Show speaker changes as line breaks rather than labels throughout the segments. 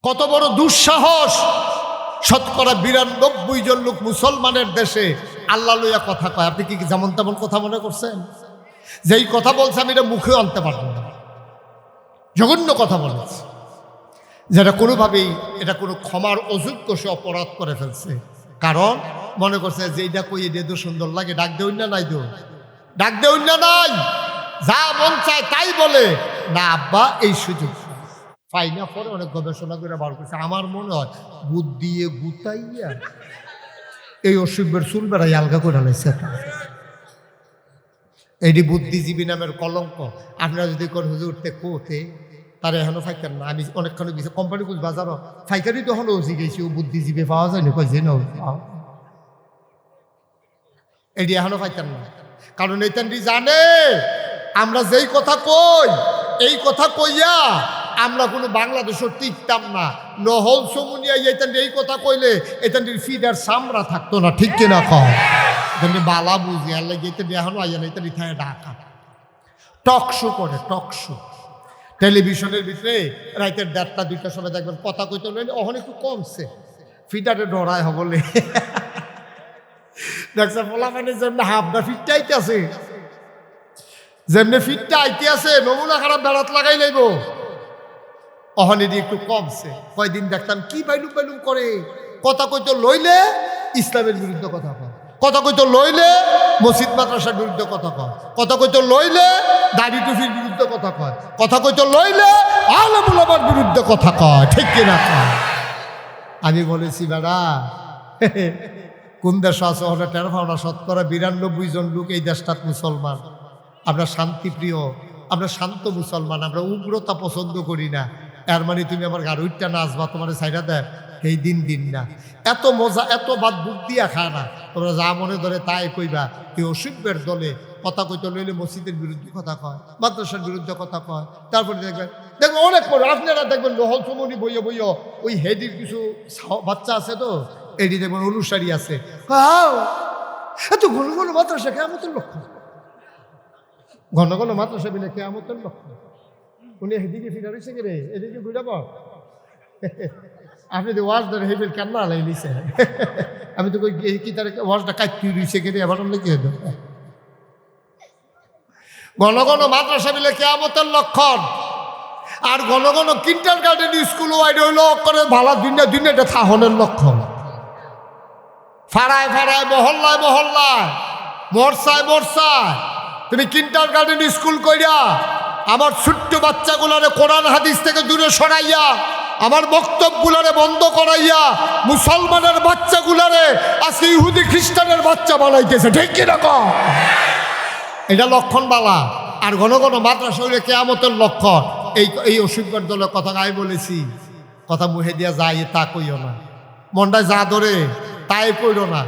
কত বড় দুঃসাহস! শতকরা ৯২ জন লোক মুসলমানের দেশে আল্লাহ লইয়া কথা কয়। আপনি কি যেমন তেমন কথা মনে করছেন? যেই কথা বলছে আমি এটা মুখেও আনতে পারবো না। জঘন্য কথা বলেছে, যেটা কোনোভাবেই এটা কোনো ক্ষমার অযোগ্য, সে অপরাধ করে ফেলছে। কারণ মনে করছে যে এইটা কই এটা তো সুন্দর লাগে, ডাক দেউন না নাই, ডাক দেউন না নাই, যা মন চায় তাই বলে না। আব্বা এই সুযোগ ফাইনা পরে অনেক গবেষণা করে বার করছে। আমার মনে হয় বুদ্ধি দিয়ে গুতাইয়া এই অসুখের চুল বেড়াই আলগা করে লাইছে। এটি বুদ্ধিজীবী নামের কলঙ্ক। আপনারা যদি কোন হুজুরতে কোতে তারা এখনো ফাইকার না। আমি অনেকক্ষণ কোম্পানি কুচ বাজারও ফাইকারি তখন ওজি গেছি, ও বুদ্ধিজীবী পাওয়া যায় না, কইছে না এটি এখনো ফাইকার না। কারণ এইটানটি জানে আমরা যেই কথা কই, এই কথা কইয়া আমরা কোনো বাংলাদেশও টিকতাম না। নহল সমুনিয়া এইটানটি এই কথা কইলে এটানটির ফিডার সামরা থাকতো না, ঠিক কিনা কয়? বালা বুঝি আর লাগে এখনো আইয়া না। এটা রিথায় ঢাকা টক শো করে, টক শো টেলিভিশনের ভিতরে রাইতের ১:৩০ ২টার সময় দেখবেন কথা কইতে লইলে অহন একটু কমছে, ফিডারে ডরায় হবলে দেখছে বলা মানে যেমনি হাফটা ফিটটা আইতে আছে, যেমনি ফিটটা আইতে আছে নমুনা খারাপ বেড়াত লাগাই লাইব। অহনেরই একটু কমছে। কয়দিন দেখতাম কি বাইলুম বাইলুম করে, কথা কইতে লইলে ইসলামের বিরুদ্ধে কথা কয়, কথা কইতে লইলে মসজিদ মাদ্রাসার বিরুদ্ধে কথা কয়, কথা কইতে লইলে দাড়ি টুফির বিরুদ্ধে কথা কয়, কথা কইতে লইলে আলেম ওলামার বিরুদ্ধে কথা কয়, ঠিক কিনা কয়? আমি বলেছি বেড়া কোন দেশ আছে ওটা টের পাও না। শতকরা ৯২ জন লোক এই দেশটাত মুসলমান। আমরা শান্তিপ্রিয়, আমরা শান্ত মুসলমান, আমরা উগ্রতা পছন্দ করি না। এর মানে তুমি আমার গাড়ুইটা নাচবা, তোমার সাইডা দেয় এই দিন দিন না। এত মজা, এত বাদ বুক দিয়া খায় না। তোমরা যা মনে ধরে তাই কইবা। এই অসুখের দলে কথা কইতে লইলে মসজিদের বিরুদ্ধে কথা কয়, মাদ্রাসার বিরুদ্ধে কথা কয়। তারপরে দেখবেন অনেক পরে আপনারা দেখবেন নহল চমনি বইয়ে বইয়ে ওই হেডির কিছু বাচ্চা আছে তো, এটি দেখবেন অনুসারী আছে, এত ঘন ঘন মাদ্রাসা কেয়ামতের লক্ষণ, ঘন ঘন মাদ্রাসা বিলে কেয়ামতের লক্ষণ। উনি হেদিকে ফিরে রয়েছে কি রে, এদিকে ঘুরে পাও আপনি তো ওয়াজ ধরে হেবিল কেন আলাই নিছে। আমি তো কই কি তার ওয়াজটা কাটতে রয়েছে কি রে, আবার কি হতো। ঘন ঘন মাদ্রাসা বিলে কেয়ামতের লক্ষণ। আর ঘন ঘন কিন্টার গার্ডেন স্কুল ওয়াইড হইল করে ভালো দুনিয়াটা থাহনের লক্ষণ। ফাড়ায় ফাড়ায়, মহল্লায় মহল্লায়, মোরসায় মোরসায় তুমি কিন্টার গার্ডেন স্কুল কইরা আমার ছোট্ট বাচ্চাগুলারে কোরআন হাদিস থেকে দূরে সরাইয়া, আমার বক্তব্যগুলারে বন্ধ করাইয়া মুসলমানের বাচ্চাগুলারে আজকে ইহুদি খ্রিস্টানের বাচ্চা বানাইতেছে, ঠিক কিরকম? এটা লক্ষণ বালা। আর ঘন ঘন মাদ্রাসা হইলে কেয়ামতের লক্ষণ। এই অসুখের দলের কথা আমি বলেছি, কথা মুহে দিয়া যায় তা কইও না, মনটায় যা ধরে তাই কইরো না,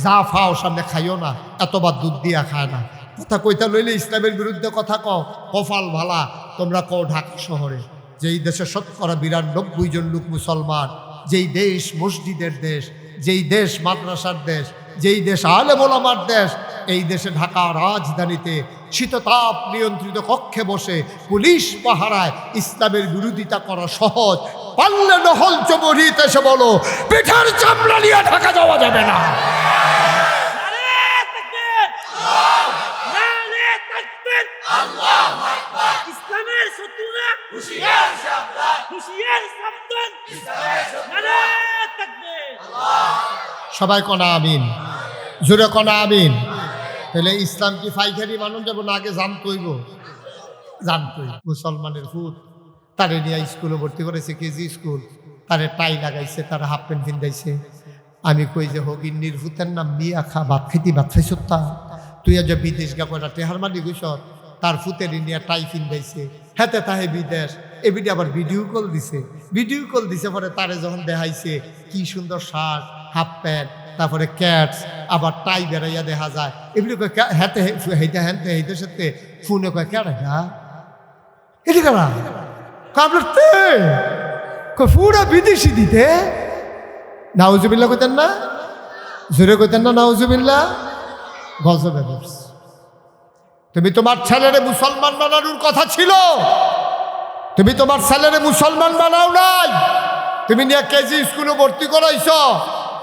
যা ফাও সামনে খাইও না, এতবার দুধ দিয়া খায় না। কথা কইতা লইলে ইসলামের বিরুদ্ধে কথা কও, কপাল ভালা তোমরা কও ঢাকা শহরে, যেই দেশে শতকরা ৯২ জন লোক মুসলমান, যেই দেশ মসজিদের দেশ, যেই দেশ মাদ্রাসার দেশ, যেই দেশ আলেম ওলামার দেশ, এই দেশে ঢাকা রাজধানীতে শীততাপ নিয়ন্ত্রিত কক্ষে বসে পুলিশ পাহারায় ইসলামের বিরোধিতা করা সহজ। পারলে নহল চমরিতে এসে বলো পিঠার চামড়া নিয়ে ঢাকা যাওয়া যাবে না।
ইসলামের শত্রুরা হুঁশিয়ার সাবধান, হুঁশিয়ার সাবধান, নারে তাকবীর।
সবাই কনা আমিন, জোরে কনা আমিন। তাহলে ইসলাম কি ফাইখারি মানুষ যাব না? আগে জানতইব, জানতই। মুসলমানের ফুট তারে নিয়ে স্কুলে ভর্তি করেছে, কেজি স্কুল, তারে টাই লাগাইছে, তারা হাফ প্যান্ট কিনতেছে। আমি কই যে হগিন্নির ফুতের নাম মিয়া খা, ভাত খাইতি ভাত খাইছ তা তুই আজ বিদেশ গা কয়টা টেহার মানি গইস, তার ফুতের ইন্ডিয়া টাই কিনতেছে, হেতে তাহে বিদেশ। এবিডি আবার ভিডিও কল দিছে, ভিডিও কল দিছে পরে তারে যখন দেখাইছে কি সুন্দর শার্ট, হাফ প্যান্ট, তারপরে ক্যাটস, আবার টাই বেড়াইয়া দেখা যায়। এগুলি হেতে হেঁটে হেঁটে হেঁটে সাথে ফোনে কয় কেডা গা এটি কারা কামড়তে পুরা বিদেশি দিতে। নাউজুবিল্লাহ কইতেন না, জোরে কইতেন না নাউজুবিল্লাহ। গজবে ধরছে। তুমি তোমার ছেলেরে মুসলমান বানানোর কথা ছিল, তুমি তোমার ছেলেরে মুসলমান বানাও নাই। তুমি নিয়ে কেজি স্কুলে ভর্তি করাইছ,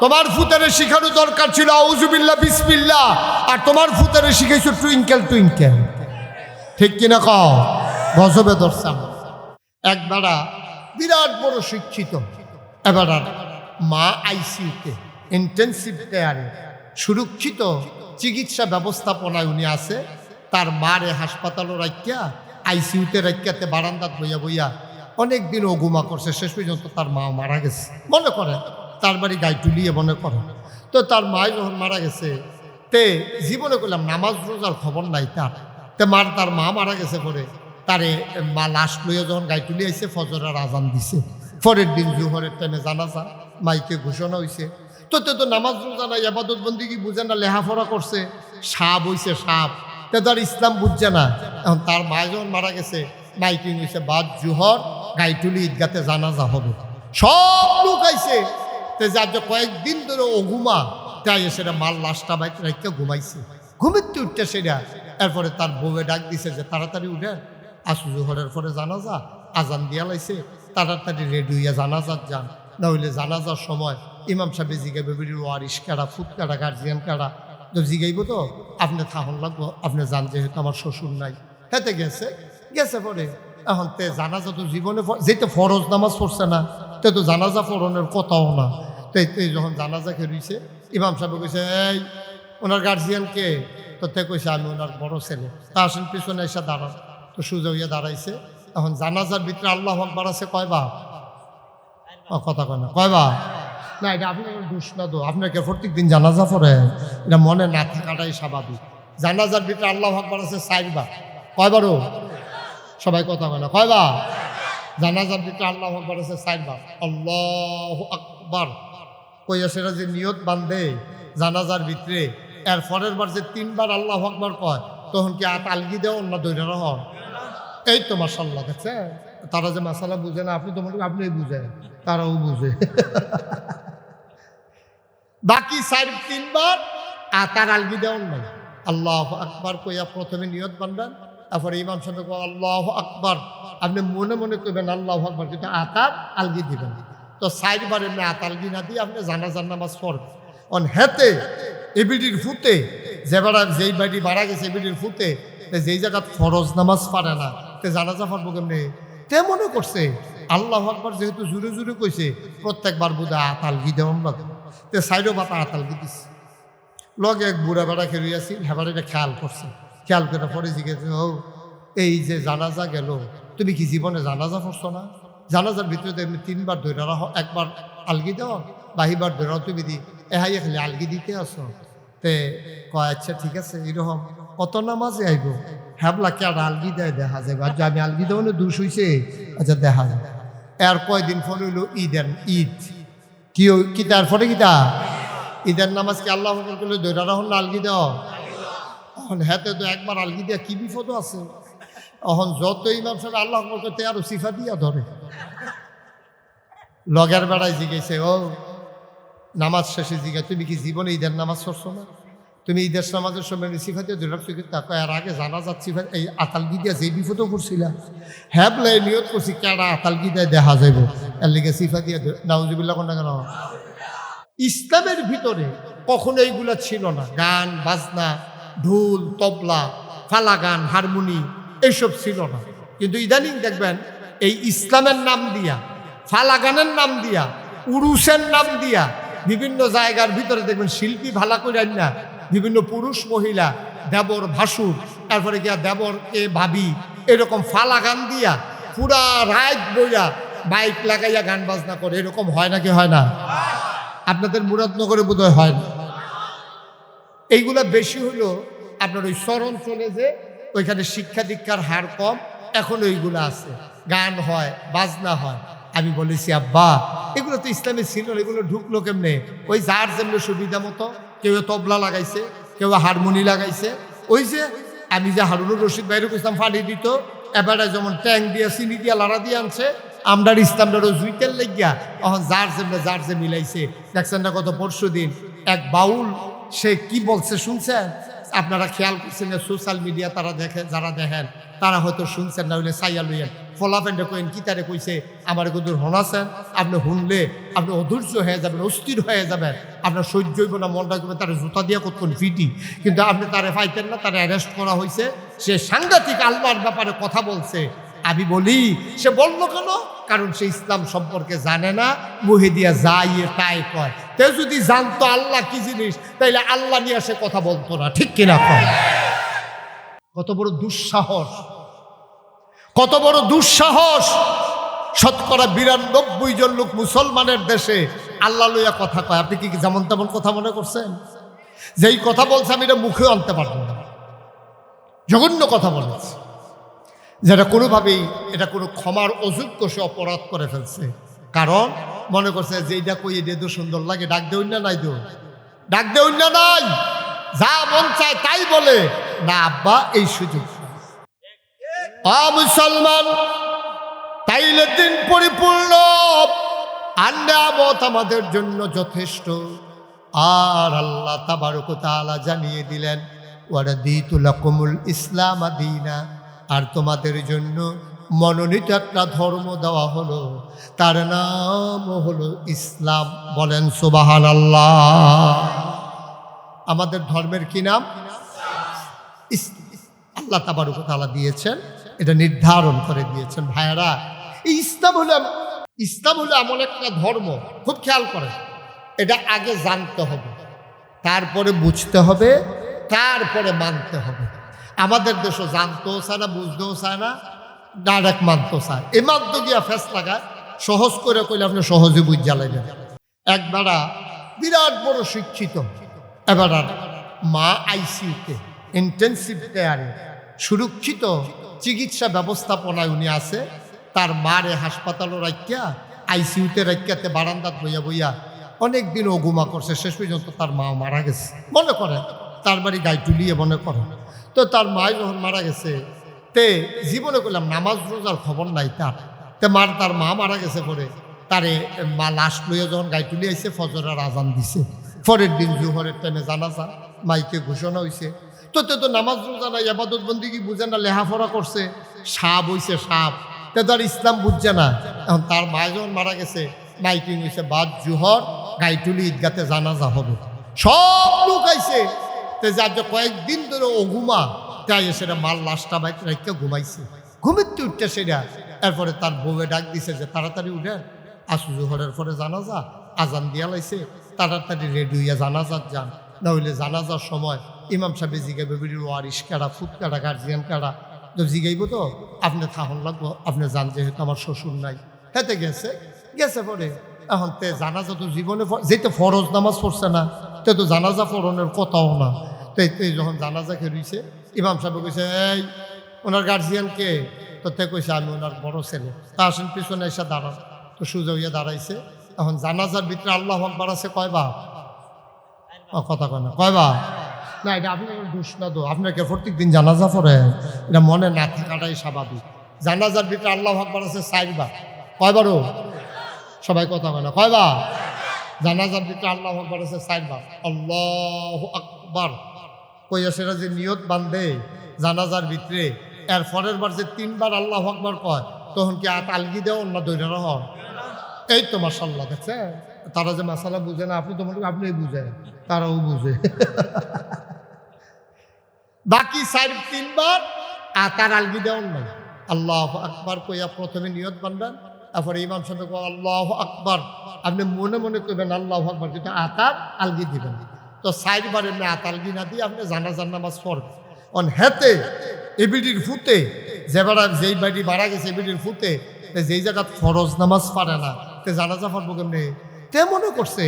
তোমার ফুতারে শিখানো দরকার ছিল আউযুবিল্লাহ বিসমিল্লাহ, আর তোমার ফুতারে শিখাইছো টুইঙ্কেল টুইঙ্কেল। ঠিক কিনা কও? গজবে ধরছাম। এক বেড়া বিরাট বড় শিক্ষিত, এবার মা আইসিইউতে ইন্টেন্সিভ কেয়ারে সুরক্ষিত চিকিৎসা ব্যবস্থাপনায় উনি আছে। তার মারে হাসপাতালও রাখিয়া আইসিইউতে রাখিয়াতে বারান্দাত বইয়া বইয়া অনেক দিন অগুমা করছে। শেষ পর্যন্ত তার মা মারা গেছে। মনে করে তার বাড়ি গাইটুলিয়ে মনে করে। তো তার মা যখন মারা গেছে, তে জীবনে করলাম নামাজ রোজার খবর নাই তার। তার মা মারা গেছে পরে তারে মা লাশ লইয়া যখন গাইটুলি আইছে, ফজরের আজান দিছে। পরের দিন জোহরের টাইমে জানাজা মাইকে ঘোষণা হয়েছে। তো নামাজ রোজা নাই, আবাদত বন্দিগি বুঝে না, লেহাফড়া করছে, সাপ হইছে সাপ, তে তো আর ইসলাম বুঝছে না। এখন তার মা যখন মারা গেছে, মাইকিং হয়েছে বাদ জোহর গাইটুলি ঈদগাতে জানাজা হবে। সব লোক আইছে। তে যার যে কয়েকদিন ধরে অঘুমা, তাই সেটা মাল লাশটা বাইক রাখতে ঘুমাইছে। ঘুমিতে উঠতে সেটা এরপরে তার বউয়ে ডাক দিছে যে তাড়াতাড়ি উঠেন, আসু জোহরের পরে জানাজা, আজান দিয়া লাইছে, তাড়াতাড়ি রেডি হইয়া জানাজার যান, না হইলে জানাজার সময় ইমাম সাহেব জিগাইবে বেরির ওয়ারিশ কারা, ফুট কারা, গার্জিয়ান কারা। তো জিগাইব তো আপনি থাহন লাগবো, আপনি জান যেহেতু আমার শ্বশুর নাই। হেতে গেছে পরে এখন তে জানাজা তো জীবনে যেতে ফরজ নামাজ পড়ছে না, তে তো জানাজা পড়নের কথাও না। তো যখন জানাজা খেয়েছে, ইমাম সাহেব কইছে এই ওনার গার্জিয়ান কে? তো তে কইছে আমি ওনার বড় ছেলে। তা আসেন পিছনে এসে দাঁড়ান। তো সুজা হইয়া দাঁড়াইছে। এখন জানাজার ভিতরে আল্লাহু আকবার আছে কয়বার? কথা কয় না, কয়বার? না এটা আপনার দোষ না, তো আপনাকে প্রত্যেক দিন জানাজা পড়ে, এটা মনে না থাকাটাই স্বাভাবিক। জানাজার ভিতরে আল্লাহু আকবার আছে 4 বার। কয়বারও? সবাই কথা কয় না, কয়বার? জানাজার ভিতরে আল্লাহু আকবার আছে 4 বার। আল্লাহু আকবার কইয়া সেটা যে নিয়ত বান্ধে জানাজার ভিতরে, এর পরের বার যে 3 বার আল্লাহু আকবার কয়, তখন কি আলগি দেও না দৈরা রহ? এই তো মাশাআল্লাহ, দেখছে তারা যে মাসালা বুঝে না, আপনি তো মনে আপনি বুঝেন, তারাও বুঝে। বাকি 3 বার তার আলগি দেওয়ার নাই। আল্লাহু আকবার কইয়া প্রথমে নিয়ত বান্ধান, তারপরে ইমাম সাহেব কয় আল্লাহু আকবার, আপনি মনে মনে কইবেন আল্লাহু আকবার, কিন্তু আতার আলগি দিবেন। তো 4 বার এমনি আতালগি না দিয়ে আপনি জানাজার নামাজ পড়বেন। অন হেতে এবিডির ফুতে যেই বাড়ি মারা গেছে, এবিডির ফুতে যেই জায়গা ফরজ নামাজ পারে না, তে জানাজা পড়বো কেমনি? তে মনে করছে আল্লাহু আকবার যেহেতু জুড়ে জুড়ে কইছে, প্রত্যেকবার বোধ হয় আতালগি দেওয়ান লাগে। তে 4 বাতা আতালগি দিচ্ছে। লগে এক বুড়া বেড়া খেলিয়াছি, হেবার এটা খেয়াল করছে। খেয়াল করে পরে জিজ্ঞেস, ও এই যে জানাজা গেল, তুমি কি জীবনে জানাজা পড়ছো না? জানাজার ভিতরে এমনি 3 বার ধরে রাখো, একবার আলগি দেওয়া, বাহিবার ধরে তুমি দি এহাই খালি আলগি দিতে আসো। তে কয় আচ্ছা ঠিক আছে, এরকম কত নামাজে আইব? হ্যাবলা কে আর আলগি দেয় দেখা যাবে, আর যে আমি আলগি দেবো না দুষ হইছে, আচ্ছা দেখা যাবে। এর কয়দিন পরে হইল ঈদ। কি তারপরে কিতা ঈদের নামাজ কি আল্লাহ করলে ধরে রাখুন না আলগি দেওয়া? এখন হাতে তো একবার আলগি দেওয়া কি বিপদ আছে। এখন যত ইমাম সাহেব আল্লাহ করতে আরো সিফা দিয়া ধরে। লগের বেড়ায় জিজ্ঞেসে, ও নামাজ শেষে জিজ্ঞাসা, তুমি কি জীবনে ঈদের নামাজ পড়ছো না? তুমি ঈদের নামাজের সময় সিফা দিয়ে ধরে রাখছো, কিন্তু এর আগে জানা যাচ্ছি এই আতালগি দিয়া যে বিপদও করছিলা, হ্যাঁ বলে নিয়ত করছি কেডা আতালগি দেয় দেখা যাইব, এর লিগে সিফা দিয়ে নাউজুবিল্লাহ কোনটা কেন? ইসলামের ভিতরে কখনো এইগুলা ছিল না। গান বাজনা, ঢোল তবলা, ফালা গান, হারমোনি এইসব ছিল না। কিন্তু ইদানিং দেখবেন এই ইসলামের নাম দিয়া, ফালা গানের নাম দিয়া, উরুসের নাম দিয়া বিভিন্ন জায়গার ভিতরে দেখবেন শিল্পী ভালা করে না, বিভিন্ন পুরুষ মহিলা, দেবর ভাসুর, তারপরে গিয়া দেবর এ ভাবি, এরকম ফালা গান দিয়া পুরা রাত বইয়া বাইক লাগাইয়া গান বাজনা করে। এরকম হয় নাকি হয় না? আপনাদের মুরাদনগরে বোধহয় হয় না। এইগুলা বেশি হলো আপনার ওই শরণ চলে, যে ওইখানে শিক্ষা দীক্ষার হার কম, এখন ওইগুলো আছে, গান হয় বাজনা হয়। আমি বলেছি আব্বা এগুলো তো ইসলামে ছিল না, এগুলো ঢুকলো কেমনে? ওই যার যেমনি সুবিধা মতো, কেউ তবলা লাগাইছে, কেউ হারমোনি লাগাইছে। ওই যে আমি যে হারুনুর রশিদ বাইরে ইসলাম ফাড়ি দিত, এবারে যেমন ট্যাং দিয়া চিনি দিয়া লাড়া দিয়ে আনছে, আমরার ইসলামটারও জুইতেল লেগিয়া এখন যার যে মিলাইছে। দেখছেন না গত পরশু দিন এক বাউল, সে কি বলছে শুনছেন? আপনারা খেয়াল করছেন যে সোশ্যাল মিডিয়া তারা দেখে, যারা দেখেন তারা হয়তো শুনছেন, না হইলে সাইয়া লইয়েন ফলাফেন্ডে কইন কি তারে কইছে আমার কদুর হনাছেন, আপনি শুনলে আপনি অধৈর্য হয়ে যাবেন, অস্থির হয়ে যাবেন, আপনার সহ্য হইব না, মনটা করবেন তারা জুতা দিয়ে করতেন ফিটি, কিন্তু আপনি তারে পাইতেন না, তারা অ্যারেস্ট করা হয়েছে, সে সাংঘাতিক আল্লাহর ব্যাপারে কথা বলছে। আমি বলি সে বললো কেন? কারণ সে ইসলাম সম্পর্কে জানে না, মুহে দিয়া যাই তাই কয়। তে যদি জানতো আল্লাহ কি জিনিস, তাইলে আল্লাহ নিয়ে সে কথা বলতো না, ঠিক কিনা কয়? কত বড় দুঃসাহস, কত বড় দুঃসাহস! শতকরা 92 জন লোক মুসলমানের দেশে আল্লাহ লইয়া কথা কয়। আপনি কি যেমন তেমন কথা মনে করছেন? যেই কথা বলছে আমি এটা মুখে আনতে পারবো না, জঘন্য কথা বলেছে, যেটা কোনোভাবেই এটা কোনো ক্ষমার অযোগ্য, সে অপরাধ করে ফেলছে। কারণ মনে করছে যে এইটা কই এটা তো সুন্দর লাগে, ডাক দেউন না নাই, দো ডাক দেউন না নাই, যা মন চায় তাই বলে না। আব্বা এই সুযোগ মুসলমান, তাইলে দিন পরিপূর্ণ আর নিয়ামত আমাদের জন্য যথেষ্ট। আর আল্লাহ তাবারক ওয়া তাআলা জানিয়ে দিলেন ওয়ারাদিতু লাকুমুল ইসলাম দীনা, আর তোমাদের জন্য মনোনীত একটা ধর্ম দেওয়া হলো, তার নাম হলো ইসলাম। বলেন সুবহানাল্লাহ। আমাদের ধর্মের কি নাম? আল্লাহ তাবারক ওয়া তাআলা দিয়েছেন, এটা নির্ধারণ করে দিয়েছেন। ভাইয়ারা, এই ইসলাম হলো এমন একটা ধর্ম, খুব খেয়াল করে, এটা আগে জানতে হবে, তারপরে বুঝতে হবে, তারপরে মানতে হবে। আমাদের দেশও জানতেও চায় না, বুঝতেও চায় না, ডাইরেক্ট মানতেও চায়। এই মানতে গিয়া ফেস লাগায়, সহজ করে কইলে আপনি সহজে বুঝ জ্বালাইবেন। একবারা বিরাট বড় শিক্ষিত, এবার মা আইসিইউতে, ইন্টেনসিভ কেয়ারে, সুরক্ষিত চিকিৎসা ব্যবস্থাপনায় উনি আছে। তার মারে হাসপাতালও রাখিয়া, আইসিইউতে রাখিয়াতে বারান্দাত বইয়া বইয়া অনেক দিন অগুমা করছে, শেষ পর্যন্ত তার মা মারা গেছে। মনে করেন তার বাড়ি গাইটুলিয়ে, মনে করেন। তো তার মা যখন মারা গেছে, তে জীবনে করলাম নামাজ রোজার খবর নাই তার। তার মা মারা গেছে পরে তারে মা লাশ লইয়া যখন গাইটুলি আইছে, ফজরের আজান দিছে, পরের দিন জোহরের টাইমে জানাজা মাইকে ঘোষণা হয়েছে। তো নামাজ রোজা নাই, ইবাদত বন্দেগী বুঝে না, লেহাপড়া করছে, সাপ হইছে সাপ, তে তার ইসলাম বুঝছে না। এখন তার মা যখন মারা গেছে, মাইকিং হয়েছে বাদ জোহর গাইটুলি ঈদগাতে জানাজা হবে, সব লোক আইছে। যার যে কয়েকদিন ধরে অঘুমা, তাই সেটা মাল লাশটা বাইতে রাখতে ঘুমাইছে, ঘুমিতে উঠতে সেটা। এরপরে তার বউয়ে ডাক দিছে যে তাড়াতাড়ি উঠেন, আসু জোহরের পরে জানাজা, আজান দিয়া লাইছে, তাড়াতাড়ি রেডি হইয়া জানাজার যান, না হইলে জানাজার সময় ইমাম সাহেব জিগাইবে বেরির ওয়ারিশ কারা, ফুট কারা, গার্জিয়ান কারা, তো জিগাইব তো আপনি থাকুন লাগবো, আপনি জান যেহেতু আমার শ্বশুর নাই। হেতে গেছে পরে এখন তে জানাজা তো জীবনে যেতে ফরজ নামাজ পড়ছে না, তো জানাজা পড়নের কথাও না। তো যখন জানাজা খেয়েছে, ইমাম সাহেব কইছে এই ওনার গার্জিয়ান কে? তো তে কইছে আমি ওনার বড় ছেলে। তা আসেন পিছনে এসে দাঁড়ান। তো সুজা হইয়া দাঁড়াইছে। এখন জানাজার ভিতরে আল্লাহু আকবার আছে কয়বার? কথা কয় না, কয়বার? না, এটা আপনার দোষ না, তো আপনাকে প্রত্যেক দিন জানাজা পড়ে, এটা মনে না থাকাটাই স্বাভাবিক। জানাজার ভিতরে আল্লাহু আকবার আছে 4 বার। কয়বারও? সবাই কথা কয় না, কয়বার? জানাজার ভিতরে আল্লাহু আকবার আছে 4 বার। আল্লাহু আকবার কইয়া সেটা যে নিয়ত বান্ধে জানাজার ভিতরে, এর পরের বার যে 3 বার আল্লাহু আকবার কয়, তখন কি হাত আলগি দেও না দৈরা রহন? এই তো মাশাআল্লাহ, দেখছে তারা যে মাসালা বুঝে না, আপনি তো মনে আপনি বুঝেন, তারাও বুঝে। বাকি 3 বার তার আলগি দেওয়ার নাই। আল্লাহু আকবার কইয়া প্রথমে নিয়ত বানবেন, তারপরে ইমাম সাহেব কয় আল্লাহু আকবার, আপনি মনে মনে কইবেন আল্লাহু আকবার, যেটা আতার আলগি দিবেন। তো 4 বার এমনি আত আলগি না দিয়ে আপনি জানাজার নামাজ পড়বেন। অন হেতে এবিডির ফুতে যেই বাড়ি মারা গেছে, এবিডির ফুতে যেই জায়গা ফরজ নামাজ পারে না, তে জানাজা পড়বো কেমনি? তে মনে করছে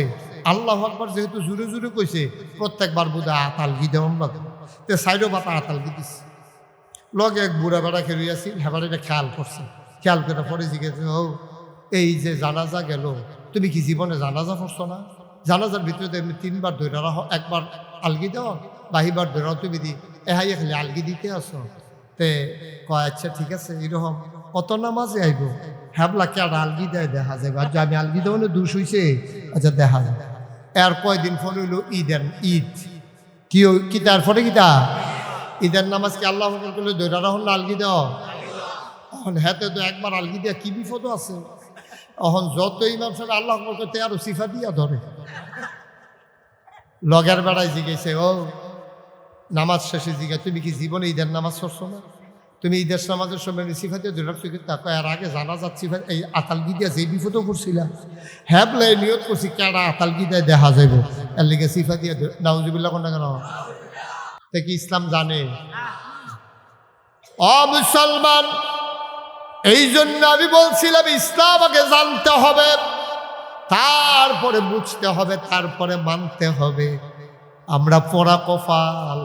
আল্লাহু আকবার যেহেতু জুড়ে জুড়ে কইছে, প্রত্যেকবার বোধ হয় আত আলগি দেওয়ান লাগে, তে 4 বাতা আত আলগি দিচ্ছে। লগে এক বুড়া বেড়া খেলিয়াছি, হেবার এটা খেয়াল করছে, খেয়াল করে পরে জিজ্ঞেস, ও এই যে জানাজা গেল, তুমি কি জীবনে জানাজা পড়ছো না? জানাজার ভিতরে তো এমনি 3 বার ধরে রাখো, একবার আলগি দেওয়া, বাহিবার ধরে তুমি দি এহাই খালি আলগি দিতে আসো। তে কয় আচ্ছা ঠিক আছে, এরকম কত নামাজে আইব, হ্যাবলা কে আলগি দেয় দেখা যাবে, আর আমি আলগি দেওয়া দোষ হইছে, আচ্ছা দেখা যায়। এর কয়দিন ফল হইল ঈদ কি তারপরে কিতা ঈদের নামাজ কি আল্লাহ করলে দৈরা রহন আলগি দাও এখন হাতে তো একবার আলগি দিয়া কি বিপদ আছে এখন যত ইমাম সাহেব আল্লাহ করতে আরো সিফা দিয়া ধরে লগের বেড়ায় জিগেছে ও নামাজ শেষে জিগে তুমি কি জীবনে ঈদের নামাজ পড়ছো না তুমি ঈদের নামাজের সময় সিফা দিয়ে ধরে রাখছো কিন্তু আর আগে জানা যাচ্ছে এই আতালগি দিয়া যে বিপদও করছিলাম হ্যাঁ বলে নিয়ত করছি কেডা আতালগি দিয়ে দেখা যাইব এর লিগে সিফা দিয়ে নাউজুবিল্লাহ কোন কেন তা কি ইসলাম জানে অ মুসলমান এই জন্য আমি বলছিলাম ইসলাম আগে জানতে হবে তারপরে বুঝতে হবে তারপরে মানতে হবে আমরা পড়া কপাল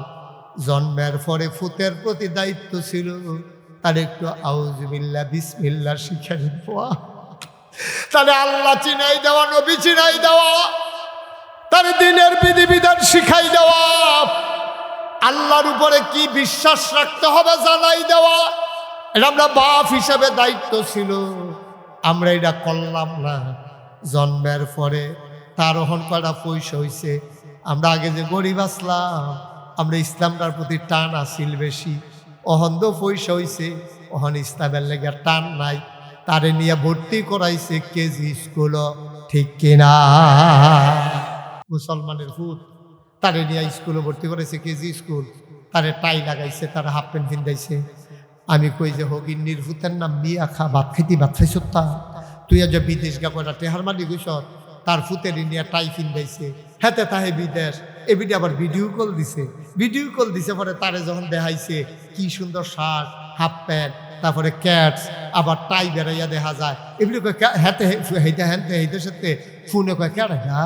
জন্মের পরে ফুতের প্রতি দায়িত্ব ছিল তার একটু আউযুবিল্লাহ বিসমিল্লাহ শিখে দেওয়া তাহলে আল্লাহ চিনাই দেওয়া নবী চিনাই দেওয়া তার দিনের বিধিবিধান শিখাই দেওয়া আল্লাহর উপরে কি বিশ্বাস রাখতে হবে জানাই দেওয়া এটা আমরা বাপ হিসাবে দায়িত্ব ছিল আমরা এটা করলাম না জন্মের পরে তার ওহন কয়টা পয়সা হয়েছে আমরা আগে যে গরিব আসলাম আমরা ইসলামটার প্রতি টান আসিল বেশি অহন্দ পয়সা হয়েছে অহন ইসলামের লেগে টান নাই তারে নিয়ে ভর্তি করাইছে কেজি স্কুল ঠিক কিনা মুসলমানের ফুট তারে নিয়ে স্কুলে ভর্তি করেছে কেজি স্কুল তারে টাই লাগাইছে তার হাফ প্যান্ট পিন্ধাইছে আমি কই যে হগিন্নির ফুতের নাম মিয়া খা ভাত খাইছ তা তুই আজ বিদেশ গা কয়টা টেহার মানি গইস তার ফুতের নিয়ে টাই পিন্ধাইছে হেতে তাহে বিদেশ এবিডি আবার ভিডিও কল দিছে পরে তারে যখন দেখাইছে কি সুন্দর শার্ট হাফ প্যান্ট তারপরে ক্যাটস আবার টাই বেড়াইয়া দেখা যায় এগুলি হেতে হেঁটে সাথে ফোনে কয় কেডা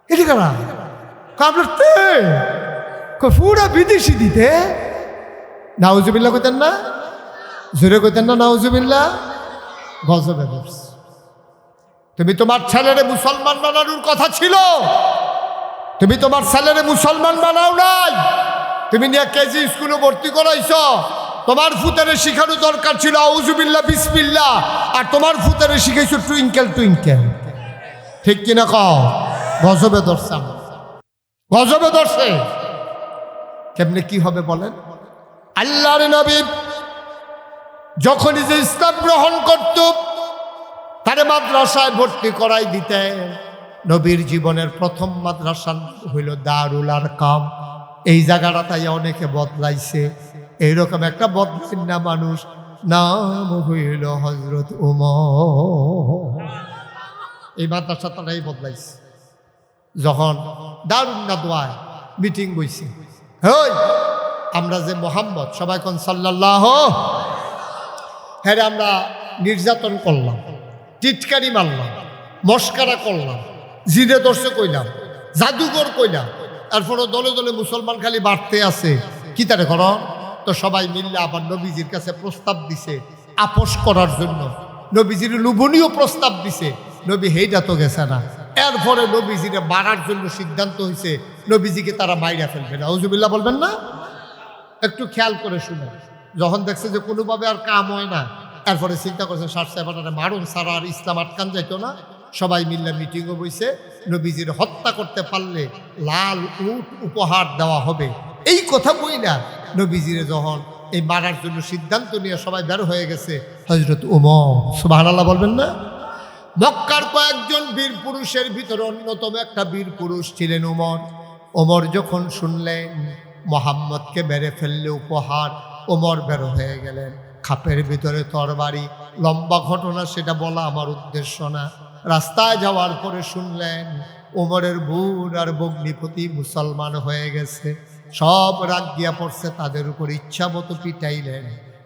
এটি কারা কামড়তে পুরা বিদেশি দিতে নাউজুবিল্লাহ কইতেন না জোরে কইতেন না নাউজুবিল্লাহ গজবে ধরছে তুমি তোমার ছেলেরে মুসলমান বানানোর কথা ছিল তুমি তোমার ছেলেরে মুসলমান বানাও নাই তুমি নিয়ে কেজি স্কুলে ভর্তি করাইছ তোমার ফুতারে শিখানো দরকার ছিল আউযুবিল্লাহ বিসমিল্লাহ আর তোমার ফুতারে শিখাইছো টুইঙ্কেল ঠিক কিনা কও গজবে ধরছে গজবে ধরছে কেমনে কি হবে বলেন আল্লাহর নবী যখনই যে ইসলাম গ্রহণ করত তারে মাদ্রাসায় ভর্তি করাই দিতেন নবীর জীবনের প্রথম মাদ্রাসা হইল দারুল আরকাম এই জায়গাটা তাই অনেকে বদলাইছে এইরকম একটা বদলাইন না মানুষ নাম হইল হযরত ওমর এই মাদ্রাসা তারাই বদলাইছে যখন দারুন নাদওয়ায় মিটিং বইছে হই আমরা যে মোহাম্মদ সবাই কোন সাল্লাল্লাহু হ্যাঁ আমরা নির্যাতন করলাম টিটকারি মারলাম মস্কারা করলাম জিদে দর্শে কইলাম জাদুঘর কইলাম এরপরও দলে দলে মুসলমান খালি বাড়তে আছে কি তারে কর তো সবাই মিললে আবার নবীজির কাছে প্রস্তাব দিছে আপোষ করার জন্য নবীজির লোভনীয় প্রস্তাব দিছে নবী হেইটা তো গেছে না এরপরে নবীজিরে মারার জন্য সিদ্ধান্ত হয়েছে নবীজিকে তারা মাইরা ফেলবে না আউযুবিল্লাহ বলবেন না একটু খেয়াল করে শুনে যখন দেখছে যে কোনোভাবে আর কাম হয় না এরপরে চিন্তা করছে সারসাহেবারে মারুন সারা আর ইসলাম আটকান যাইতো না সবাই মিললে মিটিংও বইছে নবীজির হত্যা করতে পারলে লাল উট উপহার দেওয়া হবে এই কথা বই না নবীজিরে যখন এই মারার জন্য সিদ্ধান্ত নিয়ে সবাই বের হয়ে গেছে হযরত ওমর সুবহানাল্লাহ বলবেন না মক্কার কয়েকজন বীর পুরুষের ভিতরে অন্যতম একটা বীর পুরুষ ছিলেন ওমর ওমর যখন শুনলেন মোহাম্মদকে মেরে ফেললে উপহার ওমর বের হয়ে গেলেন খাপের ভিতরে তরবারি লম্বা ঘটনা সেটা বলা আমার উদ্দেশ্য না রাস্তায় যাওয়ার পরে শুনলেন ওমরের বোন আর ভগ্নিপতি মুসলমান হয়ে গেছে সব রাগ গিয়া পড়ছে তাদের উপর ইচ্ছা মতো পিটাইলেন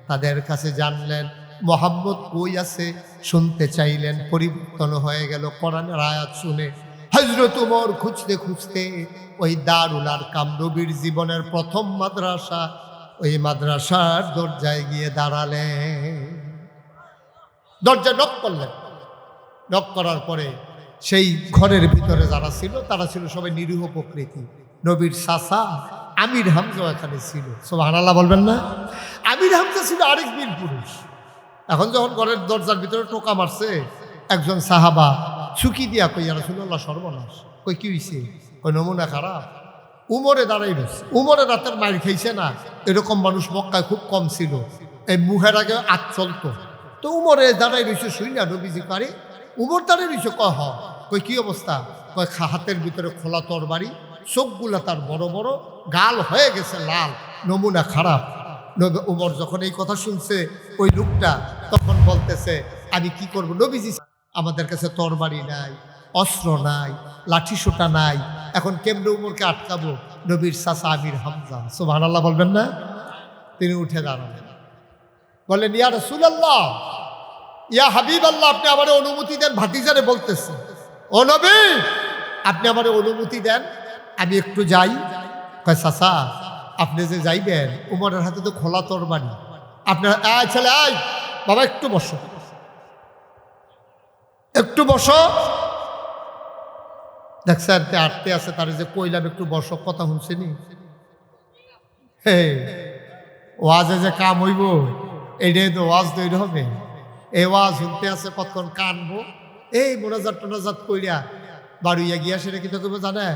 তাদের কাছে জানলেন মোহাম্মদ কই আছে শুনতে চাইলেন পরিবর্তন হয়ে গেল কোরআনের আয়াত শুনে হযরত ওমর খুঁজতে খুঁজতে ওই দারুল আরকাম নবীর জীবনের প্রথম মাদ্রাসা ওই মাদ্রাসার দরজায় গিয়ে দাঁড়ালেন দরজায় নক করলেন নক করার পরে সেই ঘরের ভিতরে যারা ছিল তারা ছিল সবাই নিরীহ প্রকৃতি নবীর চাচা আমির হামজা এখানে ছিল সুবহানাল্লাহ বলবেন না আমির হামজা ছিল আরেক বীর পুরুষ এখন যখন ঘরের দরজার ভিতরে টোকা মারছে একজন সাহাবা চুকি দিয়া কই রাসূলুল্লাহ সর্বনাশ কই কি হইছে কই নমুনা খারাপ উমরে দাঁড়াই রয়েছে। উমরে রাতের মাইর খাইছে না, এরকম মানুষ মক্কায় খুব কম ছিল। এই মুহের আগে আজ চলতো। তো উমরে দাঁড়াই রয়েছে, শুই না নবীজি পারে। উমর দাঁড়াই রয়েছে, কয় কই কি অবস্থা? কয় হাতের ভিতরে খোলা তরবারি, চোখগুলা তার বড় বড়, গাল হয়ে গেছে লাল, নমুনা খারাপ। উমর যখন এই কথা শুনছে, ওই লোকটা তখন বলতেছে, আমি কি করব নবীজি, আমাদের কাছে তরবারি নাই, অস্ত্র নাই, লাঠি সোটা নাই, এখন কেমনে উমরকে আটকাবো? নবীর চাচা আমির হামজা, সুবহানাল্লাহ বলবেন না? তিনি উঠে দাঁড়ালেন, বললেন, ইয়া রাসূলুল্লাহ, ইয়া হাবিবাল্লাহ, আপনি আমার অনুমতি দেন। ভাতিজারে বলতেছে, ও নবী, আপনি আমার অনুমতি দেন, আমি একটু যাই। কয় চাচা, আপনি যে যাইবেন, উমরের হাতে তো খোলা তরবারি, আপনার ছেলে, আয় বাবা, একটু বসো, একটু বসো। দেখছেন আটতে আছে, তার যে কইলাম একটু বসো, কথা শুনছেনি? হে, ওয়াজে যে কাম হইব, এইটাই তো ওয়াজ তৈরি হবে। এই ওয়াজ শুনতে আছে, কতক্ষণ কানবো, এই মোনাজাত টোনাজাত কইরা বাড়িয়া গিয়া সেটা কি তো কেবো জানে?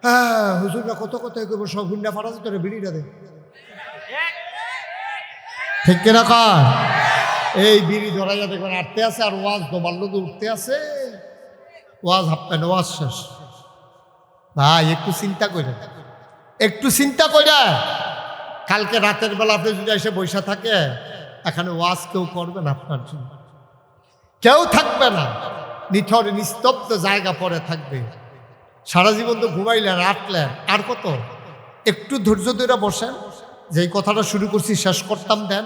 হ্যাঁ, হুজুররা কত কথা কেবো, সব হুন্ডা ফাটা তোরে বিড়িটা দে, ঠিক কিনা কয়? এই বিড়ি ধরাইয়া দেখবেন আটতে আছে, আর ওয়াজ দোমার লোক উঠতে আছে, ওয়াজ হাপ্পেন, ওয়াজ শেষ। ভাই একটু চিন্তা করে, একটু চিন্তা করে, কালকে রাতের বেলা আপনি যদি এসে বৈশা থাকে, এখানে ওয়াজ কেউ করবে না আপনার জন্য, কেউ থাকবে না, নিথর নিস্তব্ধ জায়গা পরে থাকবে। সারা জীবন তো ঘুমাইলেন, আটলেন, আর কত? একটু ধৈর্য ধরে বসেন, যেই কথাটা শুরু করছি শেষ করতাম দেন,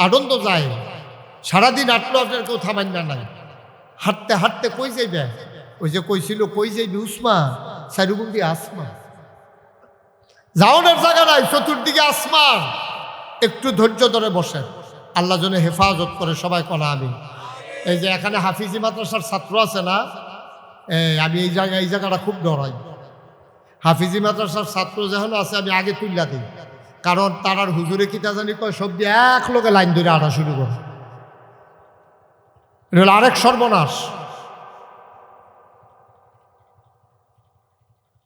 আনন্দ যায়। সারাদিন আটলো, আপনার কেউ থামাই না নাই, হাঁটতে হাঁটতে কই যাইবে? ওই যে কইছিল, কই যাইবি উসমান, সাইরুবন্দি আসমান, যাওয়ার জায়গা নাই, চতুর্দিকে আসমান। একটু ধৈর্য ধরে বসেন, আল্লাহ যেন হেফাজত করে, সবাই কনা আমি। এই যে এখানে হাফিজি মাদ্রাসার ছাত্র আছে না, আমি এই জায়গাটা খুব ডরাই। হাফিজি মাদ্রাসার ছাত্র যখন আছে, আমি আগে তুললা দিই, কারণ তারার হুজুরে কিতা জানি কয়, সব দিয়ে এক লোকে লাইন ধরে আটা শুরু করে, এটা হলো আরেক সর্বনাশ।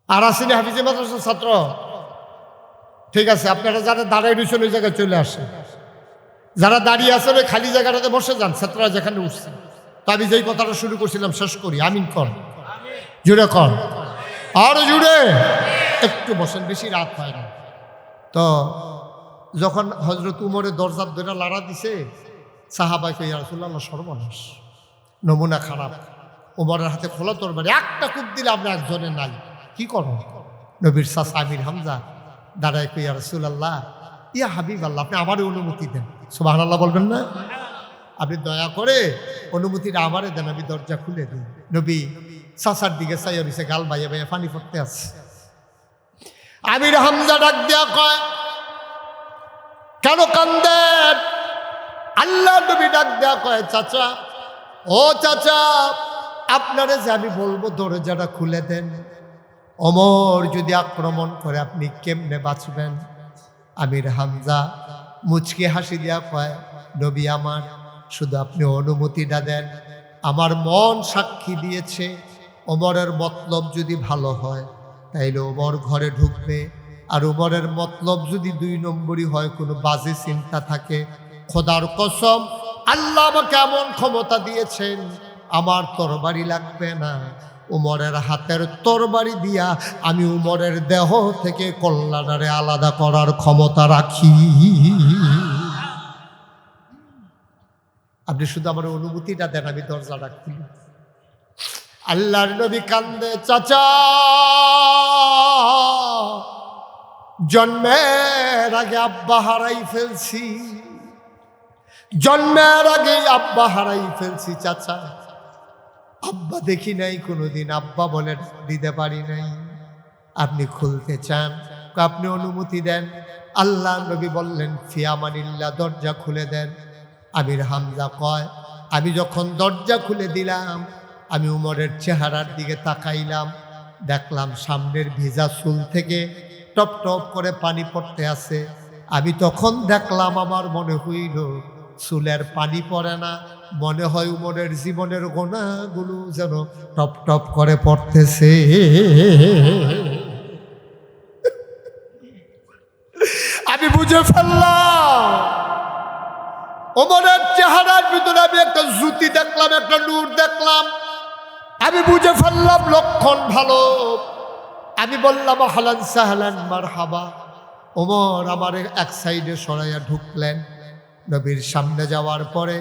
আর আসেনি হাফিজি মাদ্রাসার ছাত্র, ঠিক আছে, আপনারা যারা দাঁড়ায় রয়েছেন ওই জায়গায় চলে আসে, যারা দাঁড়িয়ে আছেন ওই খালি জায়গাটাতে বসে যান, ছাত্ররা যেখানে উঠছে। তো আমি যেই কথাটা শুরু করছিলাম শেষ করি, আমিন কর, জুড়ে কর, আরো জুড়ে, একটু বসেন, বেশি রাত হয় না। তো যখন হজরত উমরের দরজার ধরে লাড়া দিছে, সাহাবাই কই, ইয়া রাসূলুল্লাহ, সর্বনাশ, নমুনা খারাপ, উমরের হাতে খোলা তরবারি, একটা কূপ দিলে আমরা একজনের নাই, কি করো? নবীর চাচা আমির হামজা দাঁড়ায় কই, ইয়া রাসূলুল্লাহ, ইয়া হাবিবাল্লাহ, আপনি আমারই অনুমতি দেন। সুবহানাল্লাহ বলবেন না? আপনি দয়া করে অনুমতিটা আমারে দেন, আমি দরজা খুলে দিই। নবী চাচার দিকে চাইয়া রয়েছে, গাল বাইয়া বাইয়া পানি পড়তে আছে। আমির হামজা ডাক দিয়া কয়, কেন কান্দেন? আল্লাহ নবী ডাক দেয়া কয়, চাচা, ও চাচা, আপনারে যে আমি বলবো দরজাটা খুলে দেন, ওমর যদি আক্রমণ করে আপনি কেমনে বাঁচবেন? আমির হামজা মুচকি হাসি দিয়া কয়, নবী আমার, শুধু আপনি অনুমতিটা দেন, আমার মন সাক্ষী দিয়েছে, ওমরের মতলব যদি ভালো হয় তাইলে ওমর ঘরে ঢুকবে, আর ওমরের মতলব যদি 2 নম্বরই হয়, কোনো বাজে চিন্তা থাকে, খোদার কসম আল্লাহ আমাকে এমন ক্ষমতা দিয়েছেন, আমার তরবারি লাগবে না, উমরের হাতের তরবারি দিয়া আমি উমরের দেহ থেকে কল্যাণারে আলাদা করার ক্ষমতা রাখি। আপনি শুধু আমার অনুমতিটা দেন, আমি দরজাটা খুলি। আল্লাহর নবী কান্দে, চাচা, জন্মের আগে আব্বা হারাই ফেলছি, জন্মের আগে আব্বা হারাই ফেলছি চাচা, আব্বা দেখি নাই কোনোদিন, আব্বা বলে দিতে পারি নাই, আপনি খুলতে চান, আপনি অনুমতি দেন। আল্লাহ নবী বললেন, ফিয়ামানিল্লাহ, দরজা খুলে দেন। আমির হামজা কয়, আমি যখন দরজা খুলে দিলাম, আমি উমরের চেহারার দিকে তাকাইলাম, দেখলাম সামনের ভিজা চুল থেকে টপ টপ করে পানি পড়তে আছে। আমি তখন দেখলাম, আমার মনে হইল চুলের পানি পড়ে না, মনে হয় উমরের জীবনের গোনাগুলো যেন টপ টপ করে পড়তেছে। ফেললাম। ওমরের চেহারার ভিতরে আমি একটা জ্যোতি দেখলাম, একটা নূর দেখলাম। আমি বুঝে ফেললাম লক্ষণ ভালো। আমি বললাম হালান সাহলান মারহাবা। ওমর আমার এক সাইডে সরাইয়া ঢুকলেন। নবীর সামনে যাওয়ার পরে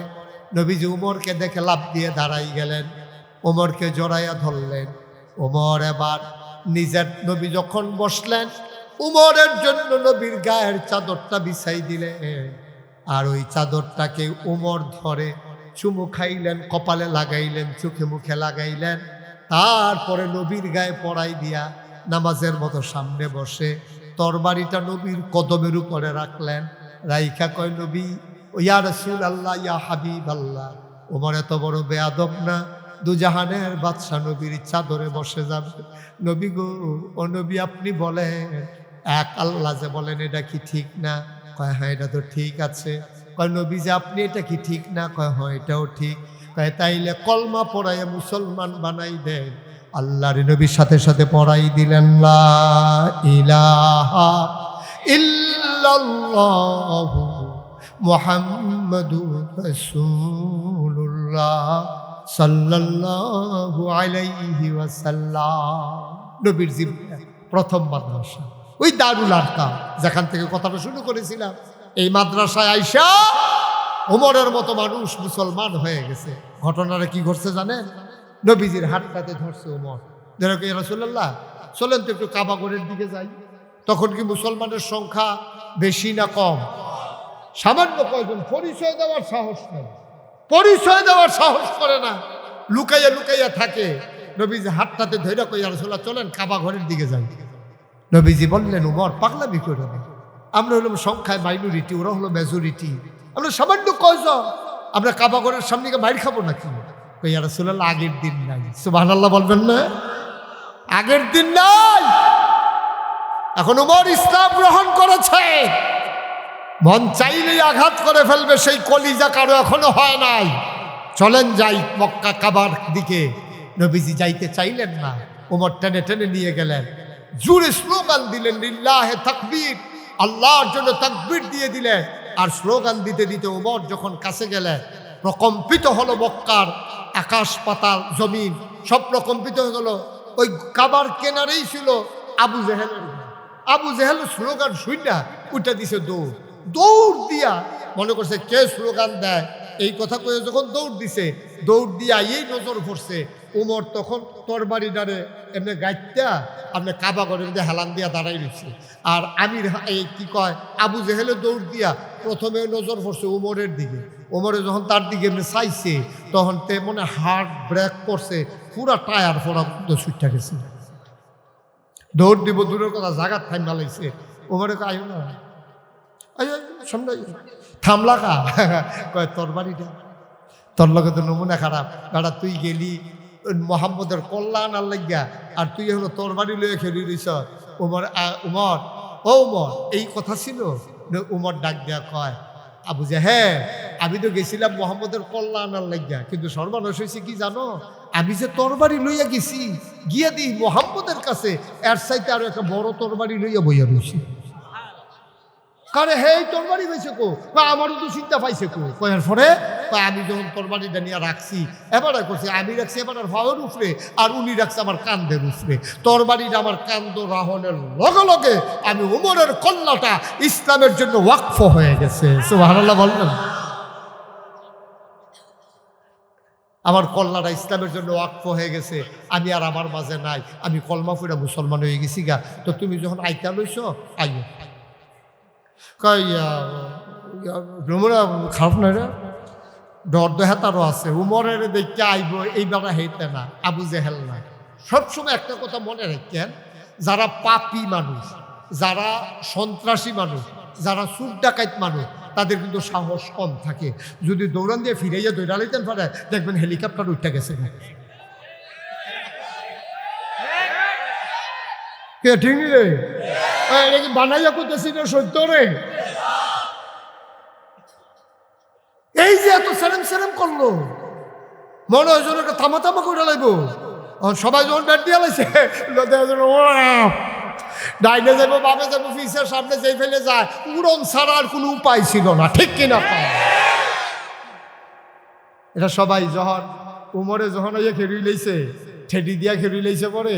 নবীজি উমরকে দেখে লাফ দিয়ে দাঁড়াই গেলেন, ওমরকে জড়াইয়া ধরলেন। ওমর এবার নিজের, নবী যখন বসলেন উমরের জন্য নবীর গায়ের চাদরটা বিছাই দিলেন, আর ওই চাদরটাকে উমর ধরে চুমু খাইলেন, কপালে লাগাইলেন, চোখে মুখে লাগাইলেন। তারপরে নবীর গায়ে পড়াই দিয়া নামাজের মতো সামনে বসে তরবারিটা নবীর কদমের উপরে রাখলেন। রাইখা কয়, নবী ইয়া রাসূলুল্লাহ, ইয়া হাবিবাল্লাহ, ওমর এত বড় বেয়াদব না, দুজাহানের বাদশাহ নবীর চাদরে বসে যাবে। নবী গো, ও নবী আপনি বলেন, এক আল্লাহ যে বলেন এটা কি ঠিক না? কয় হ্যাঁ এটা তো ঠিক আছে। কয় নবী যে আপনি এটা কি ঠিক না? কয় হ্যাঁ এটাও ঠিক। কয় তাইলে কলমা পড়াইয়া মুসলমান বানাই দেন। আল্লাহর নবীর সাথে সাথে পড়াই দিলেন, লা ইলাহা ইল্লাল্লাহু মুহাম্মাদুর রাসূলুল্লাহ সাল্লাল্লাহু আলাইহি ওয়াসাল্লাম। নবীর জীবনে প্রথম মাদ্রাসা ওই দারুল আরকাম, যেখান থেকে কথাটা শুরু করেছিলাম। এই মাদ্রাসায় আইসা ওমরের মতো মানুষ মুসলমান হয়ে গেছে। ঘটনাটা কি ঘটছে জানেন? নবীজির হাতটাতে ধরছে ওমর, ধরে কে রাসূলুল্লাহ চলেন তো একটু কাবাগরের দিকে যাই। তখন কি মুসলমানের সংখ্যা বেশি না কম? সামান্য কয়জন। পরিচয় দেওয়ার সাহস নেই, পরিচয় দেওয়ার সাহস করে না, লুকাইয়া লুকাইয়া থাকে। নবীজি হাতটাতে ধরে কই, ইয়া রাসূলুল্লাহ চলেন কাবাগরের দিকে যাই। নবীজি বললেন, ওমর পাগলামি করে না, আমরা হলাম সংখ্যায় মাইনরিটি, ওরা হলো মেজরিটি, আমরা সামান্য কয়জন, আমরা কাবাগরের সামনে গিয়ে মাইর খাবো নাকি? কই, ইয়া রাসূলুল্লাহ আগের দিন নাই। সুবহানাল্লাহ বলবেন না? আগের দিন নাই। এখন ওমর ইসলাম গ্রহণ করেছে, মন চাইলেই আঘাত করে ফেলবে, সেই কলিজা কারো এখনো হয় নাই। চলেন যাই মক্কা কাবার দিকে। নবীজি যাইতে চাইলেন না, ওমর টেনে টেনে নিয়ে গেলেন। জোরে স্লোগান দিলেন, লিল্লাহে তাকবীর, আল্লাহর জন্য তাকবীর দিয়ে দিলেন। আর স্লোগান দিতে দিতে ওমর যখন কাছে গেলেন, প্রকম্পিত হলো মক্কার আকাশ পাতাল জমিন, সব প্রকম্পিত হয়ে গেল। ওই কাবার কেনারেই ছিল আবু জেহেলের ঘর। আবু জেহেল স্লোগান শুইনা উঠে দিছে দৌড়। দৌড় দিয়া মনে করছে কে স্লোগান দেয়, এই কথা কয়ে যখন দৌড় দিছে, দৌড় দিয়া এই নজর পড়ছে ওমর তখন তরবারি ডারে এমনি গাইত্যা আপনি কাবাগরের দিয়ে হেলান দিয়া দাঁড়াই রয়েছে। আর আমির এই কি কয় আবু জেহেলে দৌড় দিয়া প্রথমে নজর পড়ছে ওমরের দিকে। ওমরে যখন তার দিকে এমনি চাইছে তখন তে মনে হার্ট ব্রেক করছে, পুরা টায়ার ফোড়া ছুটটা গেছে। দৌড় দিব দূরের কথা, জাগাত থাইম ভালাইছে। ওমরে আইও না, সামনে থামলা কা কয় তরবারিটা তোর লগে তো নমুনা খারাপ, বেড়া তুই গেলি মোহাম্মদের কল্যাণ আর লাগিয়া, আর তুই হলো তরবারি লয়ে খেলি দিস। উমর উমর ও উমর এই কথা ছিল। উমর ডাক দেয়া কয়, আবু যে হ্যাঁ আমি তো গেছিলাম মোহাম্মদের কল্যাণ আর লাগিয়া, কিন্তু সর্বনাশ হয়েছে কি জানো, আমি যে তরবারি লইয়া গেছি গিয়া দিই মোহাম্মদের কাছে এর চাইতে আরো একটা বড় তরবারি লইয়া বইয়া রয়েছি। কারে হে তরবারি হয়েছে কো, আমারও তো চিন্তা পাইছে কো। কয়ার পরে আমি যখন তরবারিটা নিয়ে রাখছি, এবারে করছি আমি রাখছি এবার ভাবের উপরে, আর উনি রাখছে আমার কান্দের উপরে। তরবারিটা আমার কান্দ রাহনের লগে লগে আমি উমরের কল্লাটা ইসলামের জন্য ওয়াকফ হয়ে গেছে। সুবহানাল্লাহ বললেন, আমার কল্লাটা ইসলামের জন্য ওয়াকফ হয়ে গেছে। আমি আর আমার মাঝে নাই, আমি কলমা ফুরা মুসলমান হয়ে গেছি গা। তো তুমি যখন আইতা লইছ আইও। রুমরা খারাপ না রে, ডর দেহাতারও আছে। উমরের দেখতে আইব এইভাবে হেঁটে না, আবু জেহেল না। সবসময় একটা কথা মনে রাখেন, যারা পাপী মানুষ, যারা সন্ত্রাসী মানুষ, যারা চুর ডাকাইত মানুষ, তাদের কিন্তু সাহস কম থাকে। যদি দৌড়ান দিয়ে ফিরাইয়া দৌড়া লইতেন পারে, দেখবেন হেলিকপ্টার উঠে গেছে। কে ঠিক রে, এটা কি বানাইয়া করতেছি না সত্য রে? এই যে এত সেরেম সেরেম করলো, মনে হয় যেন থামা থামা করে লাগবো। সবাই যখন ব্যাট দিয়ে লাইছে ডাইনে যাবো বামে যাবো ফিসের সামনে যেই ফেলে যায় উড়ন ছাড়া আর কোনো উপায় ছিল না, ঠিক কিনা? এটা সবাই যখন উমরে যখন খেড়ি লইছে, ঠেডি দিয়া খেড়ি লইছে পরে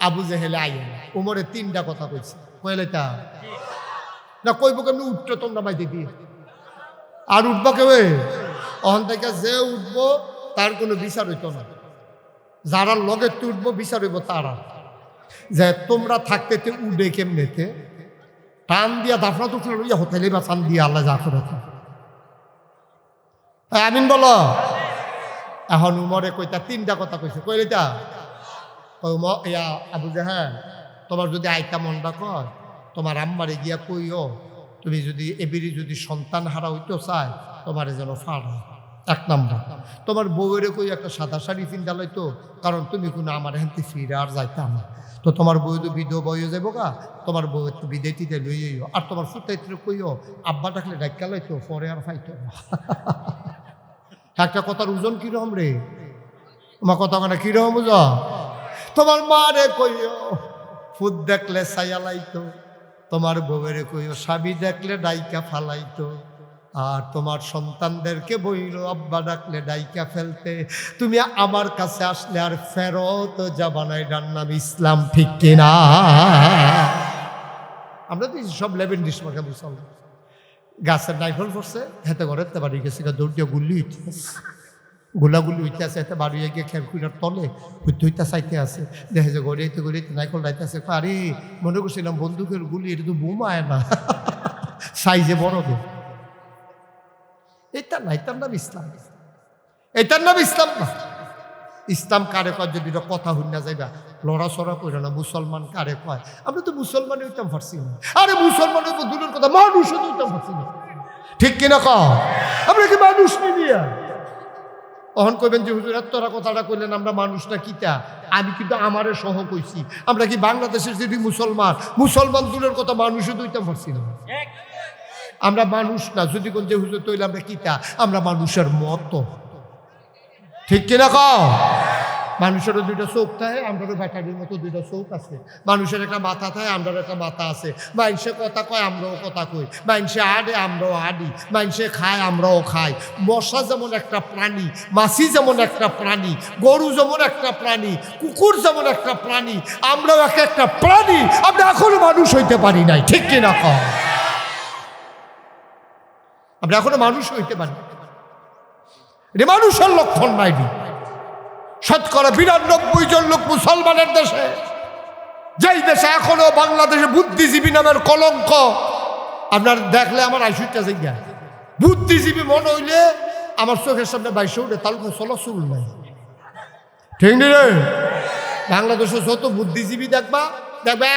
আবু জেহেলে আইন উমরে 3টা কথা কইছে। কইলে তা না কইব কেমনি উঠতো তোমরা মাইতে দিয়ে আর উঠবো কেউ অহন থেকে যে উঠবো তার কোনো বিচার হইতো না, যারা লগে উঠবো বিচার হইব তারা, যে তোমরা থাকতে উঠে কেমনেতে টান দিয়া দাফনা তো লইয়া হোটেলে বা টান দিয়া আল্লাহ যা করে। আমিন বলো। এখন উমরে কইতা 3টা কথা কইছে। কইলে তা ইয়া আবু জাহেল, তোমার যদি আইতা মনটা কয় তোমার আম্মারে গিয়া কইও তুমি যদি এবিরি যদি সন্তান হারা হইতে চায় তোমার যেন ফাড়া। 1 নম্বর, তোমার বউয়েরে কই একটা সাদা শাড়ি পিন্দা লইতো, কারণ তুমি কোনো আমার হেনতে ফিরে আর যাইতাম না। তো তোমার বউ তো বিধ বইয়ে যাবো গা, তোমার বউয়ের তো বিদেটিতে লইও। আর তোমার ফুটাইতে কইও আব্বা ডাকলে ডাক্কা লইতো, পরে আর ফাইতো না। একটা কথার ওজন কিরকম রে, তোমার কথা মানে কিরকম বুঝ? তোমার মা রে কইও ফুট দেখলে ছায়া লাইতো, তোমার বউয়েরে কইও স্বামী দেখলে ডাইকা ফালাইতো, আর তোমার সন্তানদেরকে বইল আব্বা ডাকলে ডাইকা ফেলতে। তুমি আমার কাছে আসলে আর ফেরত যাবানাই, ডান নাম ইসলাম, ঠিক কিনা? আমরা তো সব লেবেন ডিশ মাকে বুঝাল গাছের নাইফল পড়ছে হেতে ঘরে বাড়ি গেছে, দৌড় দিয়ে গুল্লি উঠে গোলাগুলি হইতে আছে, এতে বাড়ি গিয়ে খেরকুটার তলে হইতে হইতে চাইতে আছে, দেখে যে গড়িয়েতে গড়িয়েতে নাইকল রাইতে আছে। আরে মনে করছিলাম বন্দুকের গুলি, এটা তো বোমায় না, সাইজে বড় গে। এটার না, এটার নাম ইসলাম, এটার নাম ইসলাম না। ইসলাম কারে কয় যদি কথা হই না যাইবা লড়াচড়া করে না, মুসলমান কারে কয়? আমরা তো মুসলমানে হইতাম পারছি না। আরে মুসলমানের উপর দূরের কথা মানুষও তো হইতাম পারছি না, ঠিক কিনা? আমরা কি মানুষ নিয়ে অহন কইবেন যে হুজুর তোরা কথাটা কইলেন আমরা মানুষটা কিতা? আমি কিন্তু আমারে সহ কইছি, আমরা কি বাংলাদেশের যদি মুসলমান দূরের কথা মানুষও দইতাম পারছি না। আমরা মানুষ না, যদি কোন যে হুজুর তৈলে আমরা কিতা? আমরা মানুষের মতো, ঠিক কিনা? মানুষেরও 2টা চোখ থাকে, আমরারও ব্যাটারির মতো 2টা চোখ আছে। মানুষের একটা মাথা থাকে, আমরার একটা মাথা আছে। মানুষে কথা কয়, আমরাও কথা কই। মানুষে আডে, আমরাও আডি। মানুষে খায়, আমরাও খাই। মশা যেমন একটা প্রাণী, মাছি যেমন একটা প্রাণী, গরু যেমন একটা প্রাণী, কুকুর যেমন একটা প্রাণী, আমরাও একটা প্রাণী। আমরা এখনো মানুষ হইতে পারি নাই, ঠিক কিনা? আমরা এখনো মানুষ হইতে পারি, এটা মানুষের লক্ষণ নাইনি। 92% জন লোক মুসলমানের দেশে, যেই দেশে এখনো বাংলাদেশে বুদ্ধিজীবী নামের কলঙ্ক। আপনার দেখলে আমার আইসুইটা জায়গা বুদ্ধিজীবী মনে হইলে আমার চোখের সামনে 22 উঠে, তালুকে চলা চুল নাই, ঠিক নি রে? বাংলাদেশে যত বুদ্ধিজীবী দেখবা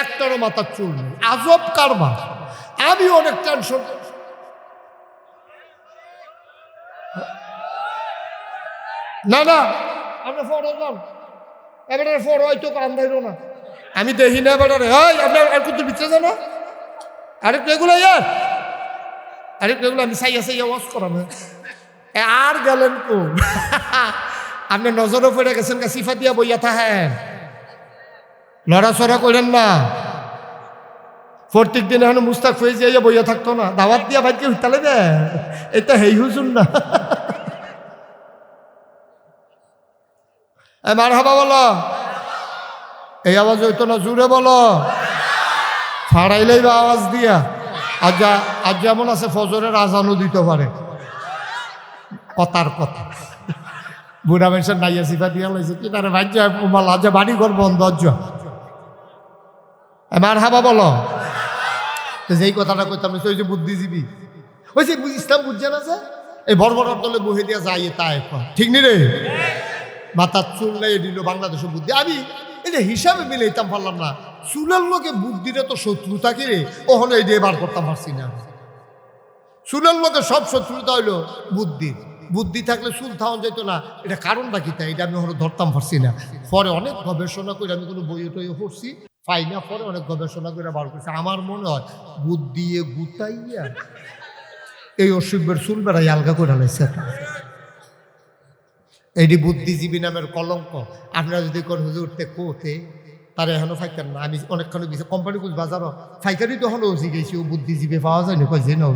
একটারও মাথার চুল নেই। আজব কারবার। আমি অনেক টেনশন। না না, আমরা ফটো যান, এবারে ফটো হয়তো কান ধরো না, আমি দেখি না। এবারে আপনার আর কিন্তু ভিতরে জানো আরেকটু এগুলো আরেকটু এগুলো আমি চাইয়া ওয়াশ করাম। আর গেলেন কোন? আপনি নজরও পড়ে গেছেন, সিফা দিয়া বইয়া থাকেন, লড়াচড়া করেন না। প্রত্যেক দিন এখন মুস্তাক হয়ে যাইয়া বইয়া থাকতো না, দাওয়াত দিয়া ভাইকে হইতালে দে, এটা হেই হুজুর না। মারহাবা বলো, এই আওয়াজ হইতো না, জুড়ে বলো, ফাড়াইলেই বা আওয়াজ দিয়া। আজ যেমন আছে ফজরের আজানও দিতে পারে, কথার কথা। বুড়া মানুষের নাইয়া সিফা দিয়া লাইছে কি তারে ভাই লাজে বাড়ি ঘর বন্ধ। মারহাবা বলো। যেই কথাটা কইতাম ওই যে বুদ্ধিজীবী, ওই যে ইসলাম বুঝছে না, যে এই বড় বড় দলে বহে দিয়া যাই তাই, ঠিক নি রে? মাথার চুল নাই দিল বাংলাদেশের বুদ্ধি। আমি এটা হিসাবে মিলাইতাম পারলাম না। চুলের লোকে বুদ্ধিটা তো শত্রুতা কি রে, ওখানে এই দিয়ে বার করতাম পারছি না। চুলের লোকে সব শত্রুতা হইলো বুদ্ধির। বুদ্ধি থাকলে চুল থাউন যেত না, এটা কারণটা কি? তাই এটা আমি ওখানে ধরতাম পারছি না। পরে অনেক গবেষণা করে, আমি কোনো বইয়ে টইয়ে পড়ছি পাই না, পরে অনেক গবেষণা করে বার করছি। আমার মনে হয় বুদ্ধি গুতাইয়া এই অসুখের চুল বেড়াই আলগা করে লাইছে। এটি বুদ্ধিজীবী নামের কলঙ্ক। আপনারা যদি কোন হুজুরতে কোতে তারা এখনো ফাইকার না। আমি অনেকক্ষণ গেছি কোম্পানি কুচ বাজারও ফাইকারি তো হলো গেছি ও বুদ্ধিজীবী পাওয়া যায় না কয় যে নাও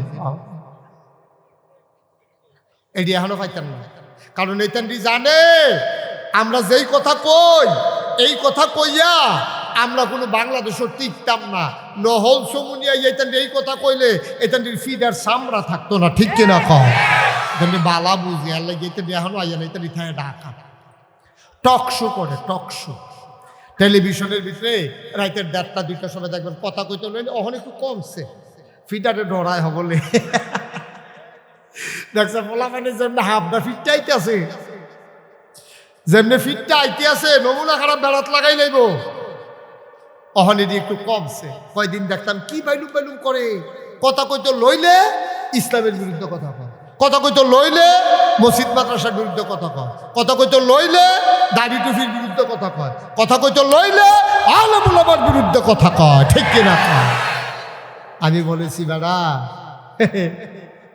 এটি এখনো ফাইকার না। কারণ এইটানটি জানে আমরা যেই কথা কই এই কথা কইয়া আমরা কোনো বাংলাদেশও টিকতাম না। নহল সমুনিয়া এইটানটি এই কথা কইলে এটানটির ফিডার সামরা থাকতো না, ঠিক কিনা কয় এটানটি বালা বুঝি আর লাগে এটানটি এখনো আইয়া না। এটানটি থাকে ঢাকা টক শো করে, টক শো টেলিভিশনের ভিতরে রাতের 1:30টা 2টার সময় দেখবেন কথা কইতে লইলে অহন একটু কমছে ফিডারে ডরায় হবলে দেখছে বলা মানে যেমনি হাফটা ফিটটা আইতে আছে, যেমনি ফিটটা আইতে আছে নমুনা খারাপ বেড়াত লাগাই লাইব অহনেরই একটু কমছে। কয়দিন দেখতাম কি বাইলুম বাইলুম করে কথা কইতে লইলে ইসলামের বিরুদ্ধে কথা কয়, কথা কইতে লইলে মসজিদ মাদ্রাসার বিরুদ্ধে কথা কয়, কথা কইতে লইলে দাড়ি টুফির বিরুদ্ধে কথা কয়, কথা কইতে লইলে আলেম ওলামার বিরুদ্ধে কথা কয়, ঠিক কিনা কয়। আমি বলেছি বেড়া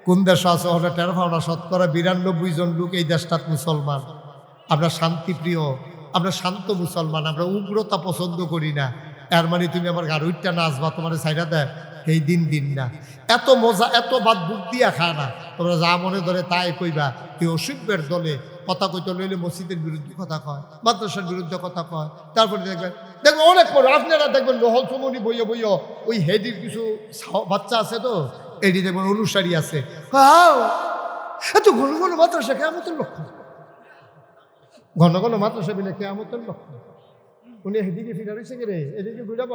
কোন দেশ আছে হলে টের পাও না, শতকরা 92 জন লোক এই দেশটাত মুসলমান। আমরা শান্তিপ্রিয়, আমরা শান্ত মুসলমান, আমরা উগ্রতা পছন্দ করি না। এর মানে তুমি আমার গাড়ুইটা নাচবা তোমার সাইডা দেয় এই দিন দিন না। এত মজা এত বাদ বুক দিয়া খায় না, তোমরা যা মনে ধরে তাই কইবা। এই অসভ্যের দলে কথা কইতে লইলে মসজিদের বিরুদ্ধে কথা কয়, মাদ্রাসার বিরুদ্ধে কথা কয়। তারপরে দেখবেন দেখবেন অনেক পরে আপনারা দেখবেন নহল চমনি বইয়ে বইয়ে ওই হেডির কিছু বাচ্চা আছে তো এটি দেখবেন অনুসারী আছে, এত ঘন ঘন মাদ্রাসা কেয়ামতের লক্ষ্য, ঘন ঘন মাদ্রাসা বিলে কেয়ামতের লক্ষ্য। উনি হেদিকে ফিরা রয়েছে কে রে এদিকে বুঝাব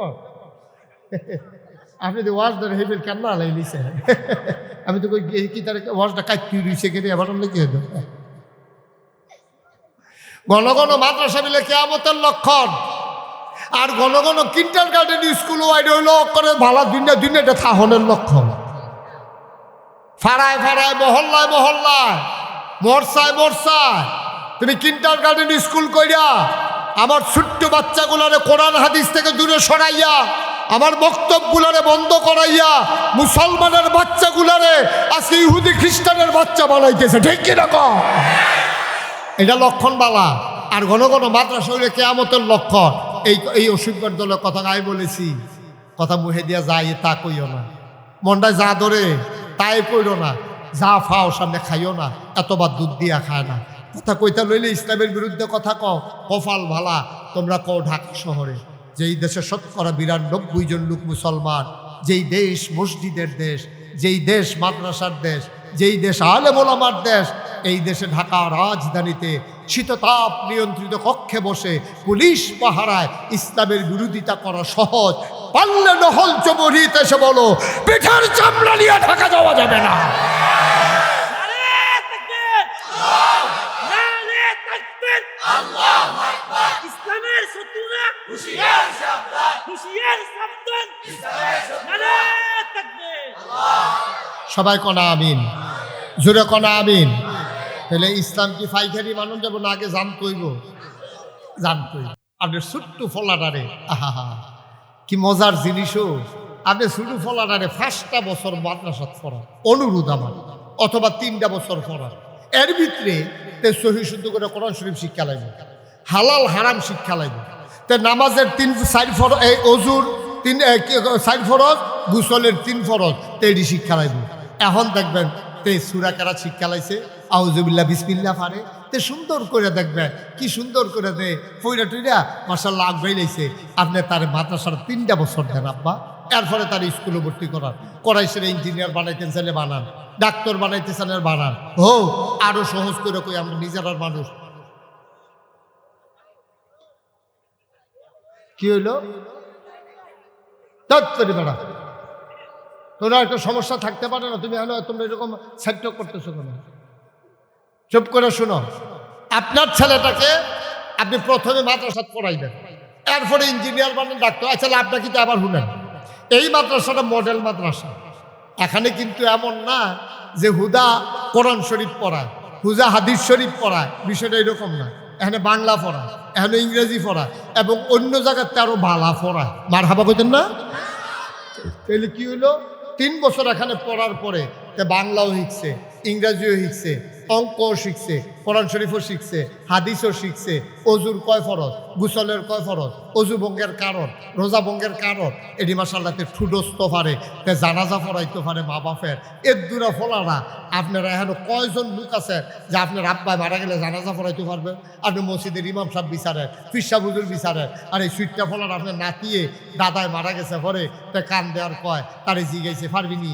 আপনি তো ওয়াজ ধরে হেবিল কান্না লাই নিছে আমি তো কি তার ওয়াজটা কাটতে রয়েছে কে রে আবার লিখে দেব। ঘন ঘন মাদ্রাসা বিলে কেয়ামতের লক্ষণ। আর ঘন ঘন কিন্টার গার্ডেন স্কুল ওয়াইড হইল করে ভালো দুনিয়াটা থাহনের লক্ষণ। ফাড়ায় ফাড়ায় মহল্লায় মহল্লায় মোরসায় মোরসায় তুমি কিন্টার গার্ডেন স্কুল কইরা আমার ছোট্ট বাচ্চাগুলারে কোরআন হাদিস থেকে দূরে সরাইয়া আমার বক্তব্যগুলারে বন্ধ করাইয়া মুসলমানের বাচ্চাগুলারে আজকে ইহুদি খ্রিস্টানের বাচ্চা বানাইতেছে, ঠিক কিনা কও? এটা লক্ষণ বালা। আর ঘন ঘন মাদ্রাসা হইলে কেয়ামতের লক্ষণ। এই অসুখের দলের কথা আমি বলেছি, কথা মুহে দিয়া যায় তা কইও না, মনটায় যা ধরে তাই কইরো না, যা ফাও সামনে খাইও না, এতবার দুধ দিয়া খায় না। কথা কইতা লইলে ইসলামের বিরুদ্ধে কথা কও, কপাল ভালা তোমরা কও ঢাকা শহরে যেই দেশে শতকরা 92 জন লোক মুসলমান, যেই দেশ মসজিদের দেশ, যেই দেশ মাদ্রাসার দেশ, যেই দেশ আলেম ওলামার দেশ, এই দেশে ঢাকা রাজধানীতে শীততাপ নিয়ন্ত্রিত কক্ষে বসে পুলিশ পাহারায় ইসলামের বিরোধিতা করা সহজ। পারলে নহল চমরিতে এসে বলো পিঠার চামড়া নিয়ে ঢাকা যাওয়া যাবে না।
ইসলামের শত্রুরা হুঁশিয়ার সাবধান, হুঁশিয়ার সাবধান, নারে তাকবীর।
সবাই কনা আমিন, জোরে কনা আমিন। তাহলে ইসলাম কি ফাইখারি মানুষ যাব না, আগে জানতইব, জানতই। আপনি ছোট্ট ফলাটারে আহা কি মজার জিনিসও, আপনি ছোট ফলাটারে 5টা বছর মাদ্রাসাত পড়া অনুরোধ আমার, অথবা 3টা বছর পড়া। এর ভিতরে সহি শুদ্ধ করে কোরআন শরীফ শিক্ষা লাগবে, হালাল হারাম শিক্ষা লাগবে। তে নামাজের 4 ফরজ, এই অজুর 4 ফরজ, গুসলের 3 ফরজ, তেডি শিক্ষা লাগবে। এখন দেখবেন তে সূরা কেরাত শিক্ষা লাইছে, আউযুবিল্লাহ বিসমিল্লাহ পারে, তে সুন্দর করে দেখবেন কি সুন্দর করে দে ফইরা টইরা মাশাআল্লাহ আগাই লাইছে। আপনি তার মাদ্রাসার 3টা বছর দেন আব্বা, এরপরে তার স্কুলে ভর্তি করাইছে। ইঞ্জিনিয়ার বানাইতেন চাইলে বানান, ডাক্তার বানাইতে চাইলে বানান, হো আরো সহজ করে কই আমরা নিজেরার মানুষ। কি হইলো তৎপরি বেড়া, তোরা একটা সমস্যা থাকতে পারে না, তুমি হলো তোমরা এরকম সাহিত্য করতেছো কেন? চুপ করে শুনো, আপনার ছেলেটাকে আপনি প্রথমে মাদ্রাসাত পড়াইবেন, এরপরে ইঞ্জিনিয়ার বানান, ডাক্তার। আচ্ছা আপনাকে তো আবার শুনেন, এই মাদ্রাসাটা মডেল মাদ্রাসা। এখানে কিন্তু এমন না যে হুদা কোরআন শরীফ পড়ায়, হুদা হাদিস শরীফ পড়ায়, বিষয়টা এরকম না। এখানে বাংলা পড়ায়, এখানে ইংরেজি পড়ায়, এবং অন্য জায়গাতে আরো বালা পড়ায়। মার হাবা কইতেন না? তাহলে কি হইলো, 3 বছর এখানে পড়ার পরে বাংলাও শিখছে, ইংরেজিও শিখছে, অঙ্কও শিখছে, কোরআন শরীফও শিখছে, হাদিসও শিখছে, অজুর কয় ফরজ, গুসলের কয় ফরজ, অজু ভঙ্গের কারণ, রোজা ভঙ্গের কারণ, এটি মাসাল্লাতে ঠুডস্ত পারে, তে জানাজা পড়াইতে পারে মা বাপের। এর দূরা ফলানা আপনারা এখন কয়জন লোক আছে যে আপনার আব্বাই মারা গেলে জানাজা পড়াইতে পারবে? আপনি মসজিদের ইমাম সাহেব বিচারেন, ফিরসা বুজুর বিচারেন, আর এই সুইটটা ফলার আপনার নাতিয়ে দাদায় মারা গেছে পরে তে কান দেওয়ার কয় তারে জিগাইছে পারবি নি?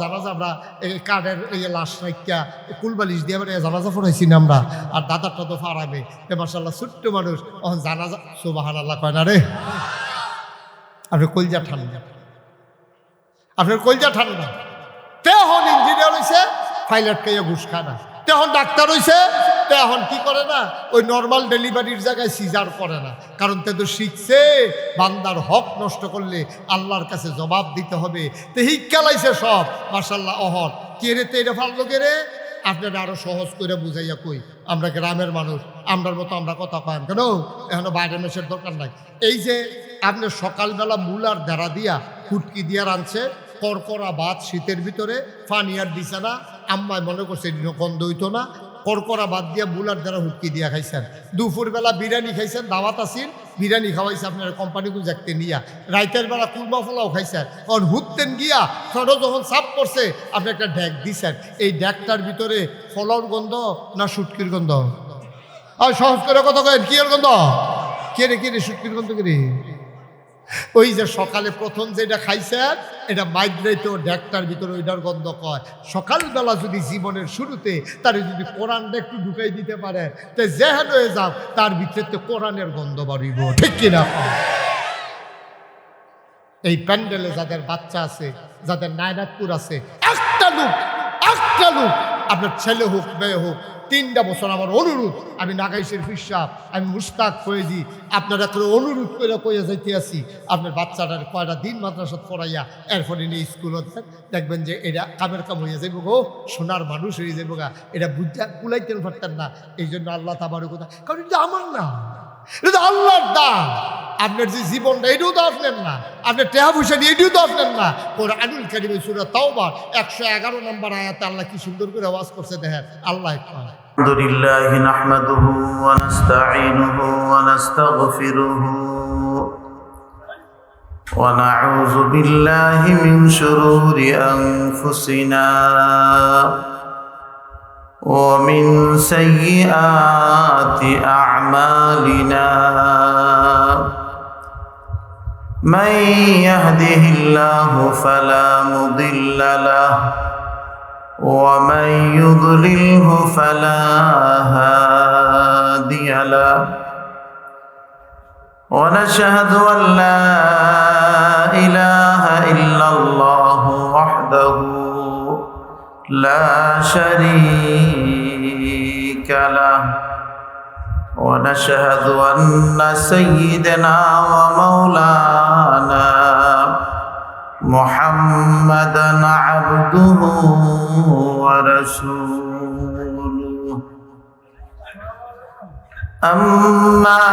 জানাজা আমরা এই কাঠের এই লাশ রাইকা কুলবালিশ দিয়ে আমরা জানাজা পড়াইছি না আমরা, আর দাদারটা তো ফারাবে। তে মাসাল্লাহ ছোট্ট মানুষ তখন জানাজা সুবহানাল্লাহ কয় না রে। আপনার কলজা ঠান্ডা, আপনার কলজা ঠান্ডা। তেহন ইঞ্জিনিয়ার হয়েছে, পাইলট খাইয়া ঘুষ খায় না। তেহন ডাক্তার হয়েছে, তেহন কি করে না, ওই নর্মাল ডেলিভারির জায়গায় সিজার করে না। কারণ তে তো শিখছে বান্দার হক নষ্ট করলে আল্লাহর কাছে জবাব দিতে হবে। তে হিক্কালাইছে সব মাশাল্লাহ। অহর কে রে তে এটা ফাললো কে রে? আপনারা আরো সহজ করে বুঝাইয়া কই, আমরা গ্রামের মানুষ, আমরার মতো আমরা কথা কয় কেন? এখনো বাইরের মেসের দরকার নাই। এই যে আপনি সকালবেলা মূলার দ্বারা দিয়া ফুটকি দিয়া রাঁধছে, করকরা ভাত শীতের ভিতরে, ফানিয়ার দিছে না, আম্মায় মনে করছে গন্ধ হইতো না, করকরা ভাত দিয়া বুলার দ্বারা হুটকি দিয়া খাইছেন। দুপুরবেলা বিরিয়ানি খাইছেন, দাওয়াত আসিন, বিরিয়ানি খাওয়াইছে আপনার কোম্পানিগুলো দেখতে নিয়া। রাইতের বেলা কুরমা ফোলাও খাইছেন, কারণ হুটতেন গিয়া ফটো যখন সাফ করছে আপনি একটা ড্যাক দিছেন। এই ড্যাকটার ভিতরে ফলার গন্ধ না শুটকির গন্ধ? আর সহজ করে কথা কেন, কি এর গন্ধ? কে রে শুটকির গন্ধ কে রে? ওই যে সকালে প্রথম যেটা খাইছেন এটা মাইগ্রেট ড্যাকটার ভিতরে ওইটার গন্ধ কয়। সকালবেলা যদি জীবনের শুরুতে তার যদি কোরআনটা একটু ঢুকাই দিতে পারে, তো যেহেন হয়ে যাও তার ভিতরে তো কোরআনের গন্ধ বাড়িব, ঠিক কিনা? এই প্যান্ডেলে যাদের বাচ্চা আছে, যাদের নায়নাতপুর আছে, একটা লোক আপনার ছেলে হোক মেয়ে হোক, 3টা বছর আমার অনুরোধ, আমি নাগাইশের ফিরসাব, আমি মুশতাক ফয়েজি, আপনারা করে অনুরোধ করে কইয়া যাইতে আসি, আপনার বাচ্চাটার কয়টা দিন মাদ্রাসা পড়াইয়া এরপরে নিয়ে স্কুল দেখবেন যে এটা কামের কাম হইয়া যাইব গো, সোনার মানুষ হয়ে যাইব গা। এটা বুঝা কুলাইতে পারতেন না। এই জন্য আল্লাহ তাবারক ওয়া তাআলা, কারণ এটা আমার না, এটা আল্লাহর দান। আপনার যে জীবনটা এটাও তো আপনার না, আপনার টেহা পয়সা নিয়ে এটিও তো আপনার না। কোরআনুল কারীমে সূরা তাওবা 111 নম্বর আয়াতে আল্লাহ কি সুন্দর করে আওয়াজ করছে দেখেন। আল্লাহ
আলহামদুলিল্লাহি নাহমাদুহু ওয়া নাস্তাঈনুহু ওয়া নাস্তাগফিরুহু ওয়া নাউযু বিল্লাহি মিন শুরুরি আনফুসিনা ওয়া মিন সাইয়্যাতি আ'মালিনা। من يهده الله فلا مضل له ومن يضلله فلا هادي له ونشهد أن لا إله إلا الله وحده لا شريك له ونشهد أن سيدنا ومولانا محمدا عبده ورسوله. أما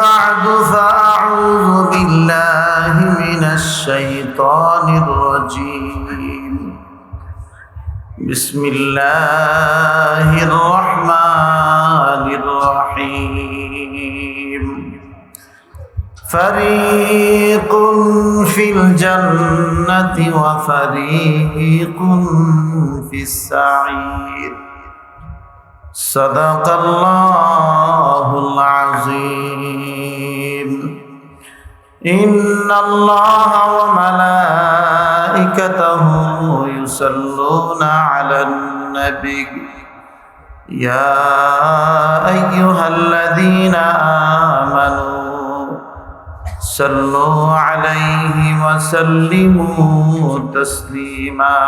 بعد فأعوذ بالله من الشيطان الرجيم. بسم الله الرحمن الرحيم. فريق في الجنة وفريق في السعير. صدق الله العظيم. إن الله وملائكته يصلون على النبي يا أيها الذين آمنوا صلوا عليه وسلموا تسليما.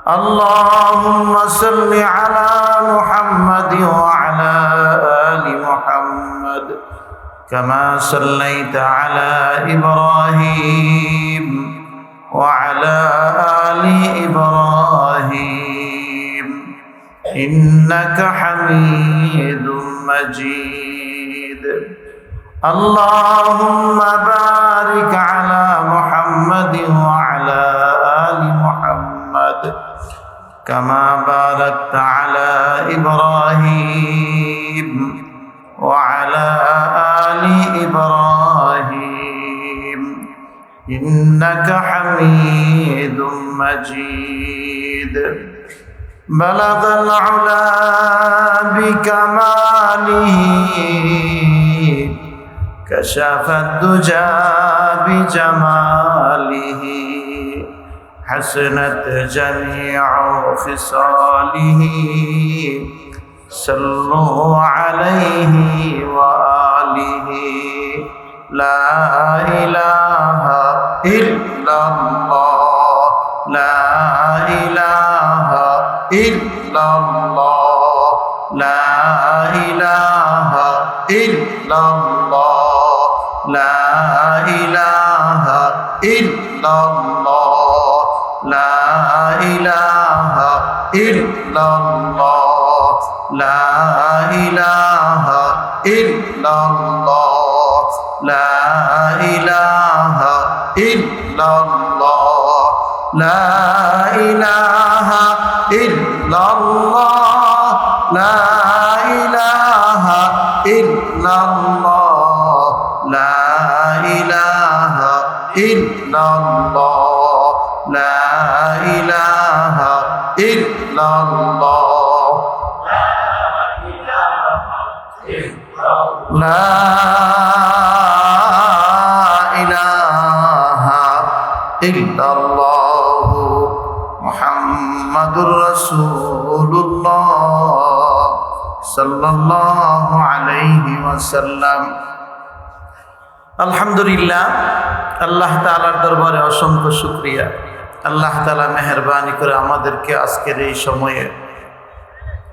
اللهم صل على محمد وعلى آل محمد كما صليت على إبراهيم وعلى آل إبراهيم إنك حميد مجيد. اللهم بارك على محمد وعلى آل محمد كما باركت على إبراهيم إنك حميد مجيد بلغ العلا بكماله كشف الدجى بجماله حسنت جميع خصاله صلوا عليه وآله لا إله إلا الله لا إله إلا الله لا إله إلا الله لا إله إلا الله لا إله إلا الله لا إله إلا الله لا إله إلا الله لا إله إلا الله لا إله إلا الله لا إله إلا الله لا إله إلا الله لا إله إلا الله محمد رسول الله صلى الله عليه وسلم আলহামদুলিল্লাহ আল্লাহ তাআলার দরবারে অসংখ্য শুকরিয়া আল্লাহ তাআলা মেহেরবানি করে আমাদেরকে আজকের এই সময়ে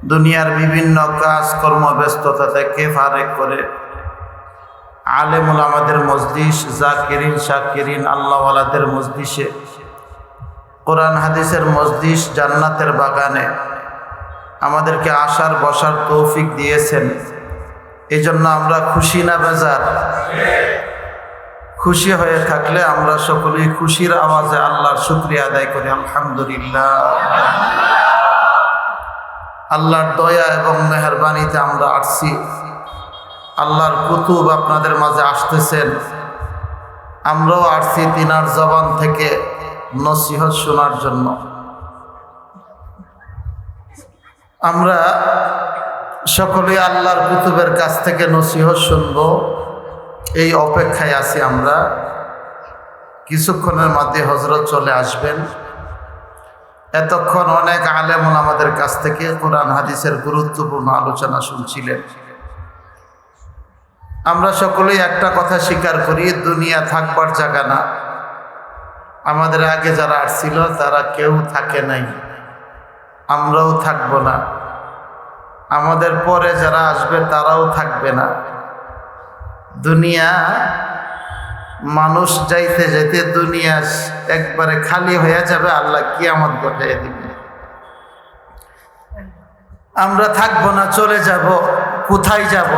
দুনিয়ার বিভিন্ন কাজকর্ম ব্যস্ততা থেকে ফারেক করে আলেম ওলামাদের মজলিস জাকিরিন শাকিরিন আল্লাহওয়ালাদের মজলিসে কোরআন হাদিসের মজলিস জান্নাতের বাগানে আমাদেরকে আসার বসার তৌফিক দিয়েছেন এই জন্য আমরা খুশি না বেজার খুশি হয়ে থাকলে আমরা সকলেই খুশির আওয়াজে আল্লাহর শুকরিয়া আদায় করি আলহামদুলিল্লাহ আল্লাহর দয়া এবং মেহেরবানিতে আমরা আসছি আল্লাহর কুতুব আপনাদের মাঝে আসতেছেন আমরাও আসছি তিনার জবান থেকে নসিহত শোনার জন্য আমরা সকলে আল্লাহর কুতুবের কাছ থেকে নসিহত শুনব এই অপেক্ষায় আছি আমরা কিছুক্ষণের মধ্যে হযরত চলে আসবেন এতক্ষণ অনেক আলেম আমাদের কাছ থেকে কোরআন হাদিসের গুরুত্বপূর্ণ আলোচনা শুনছিলেন আমরা সকলেই একটা কথা স্বীকার করি দুনিয়া থাকবার জায়গা না আমাদের আগে যারা আসছিল তারা কেউ থাকে নাই আমরাও থাকবো না আমাদের পরে যারা আসবে তারাও থাকবে না দুনিয়া মানুষ যাইতে যাইতে দুনিয়া একবারে খালি হয়ে যাবে আল্লাহ কিয়ামত ঘটাইয়া দিবে আমরা থাকবো না চলে যাব কোথায় যাব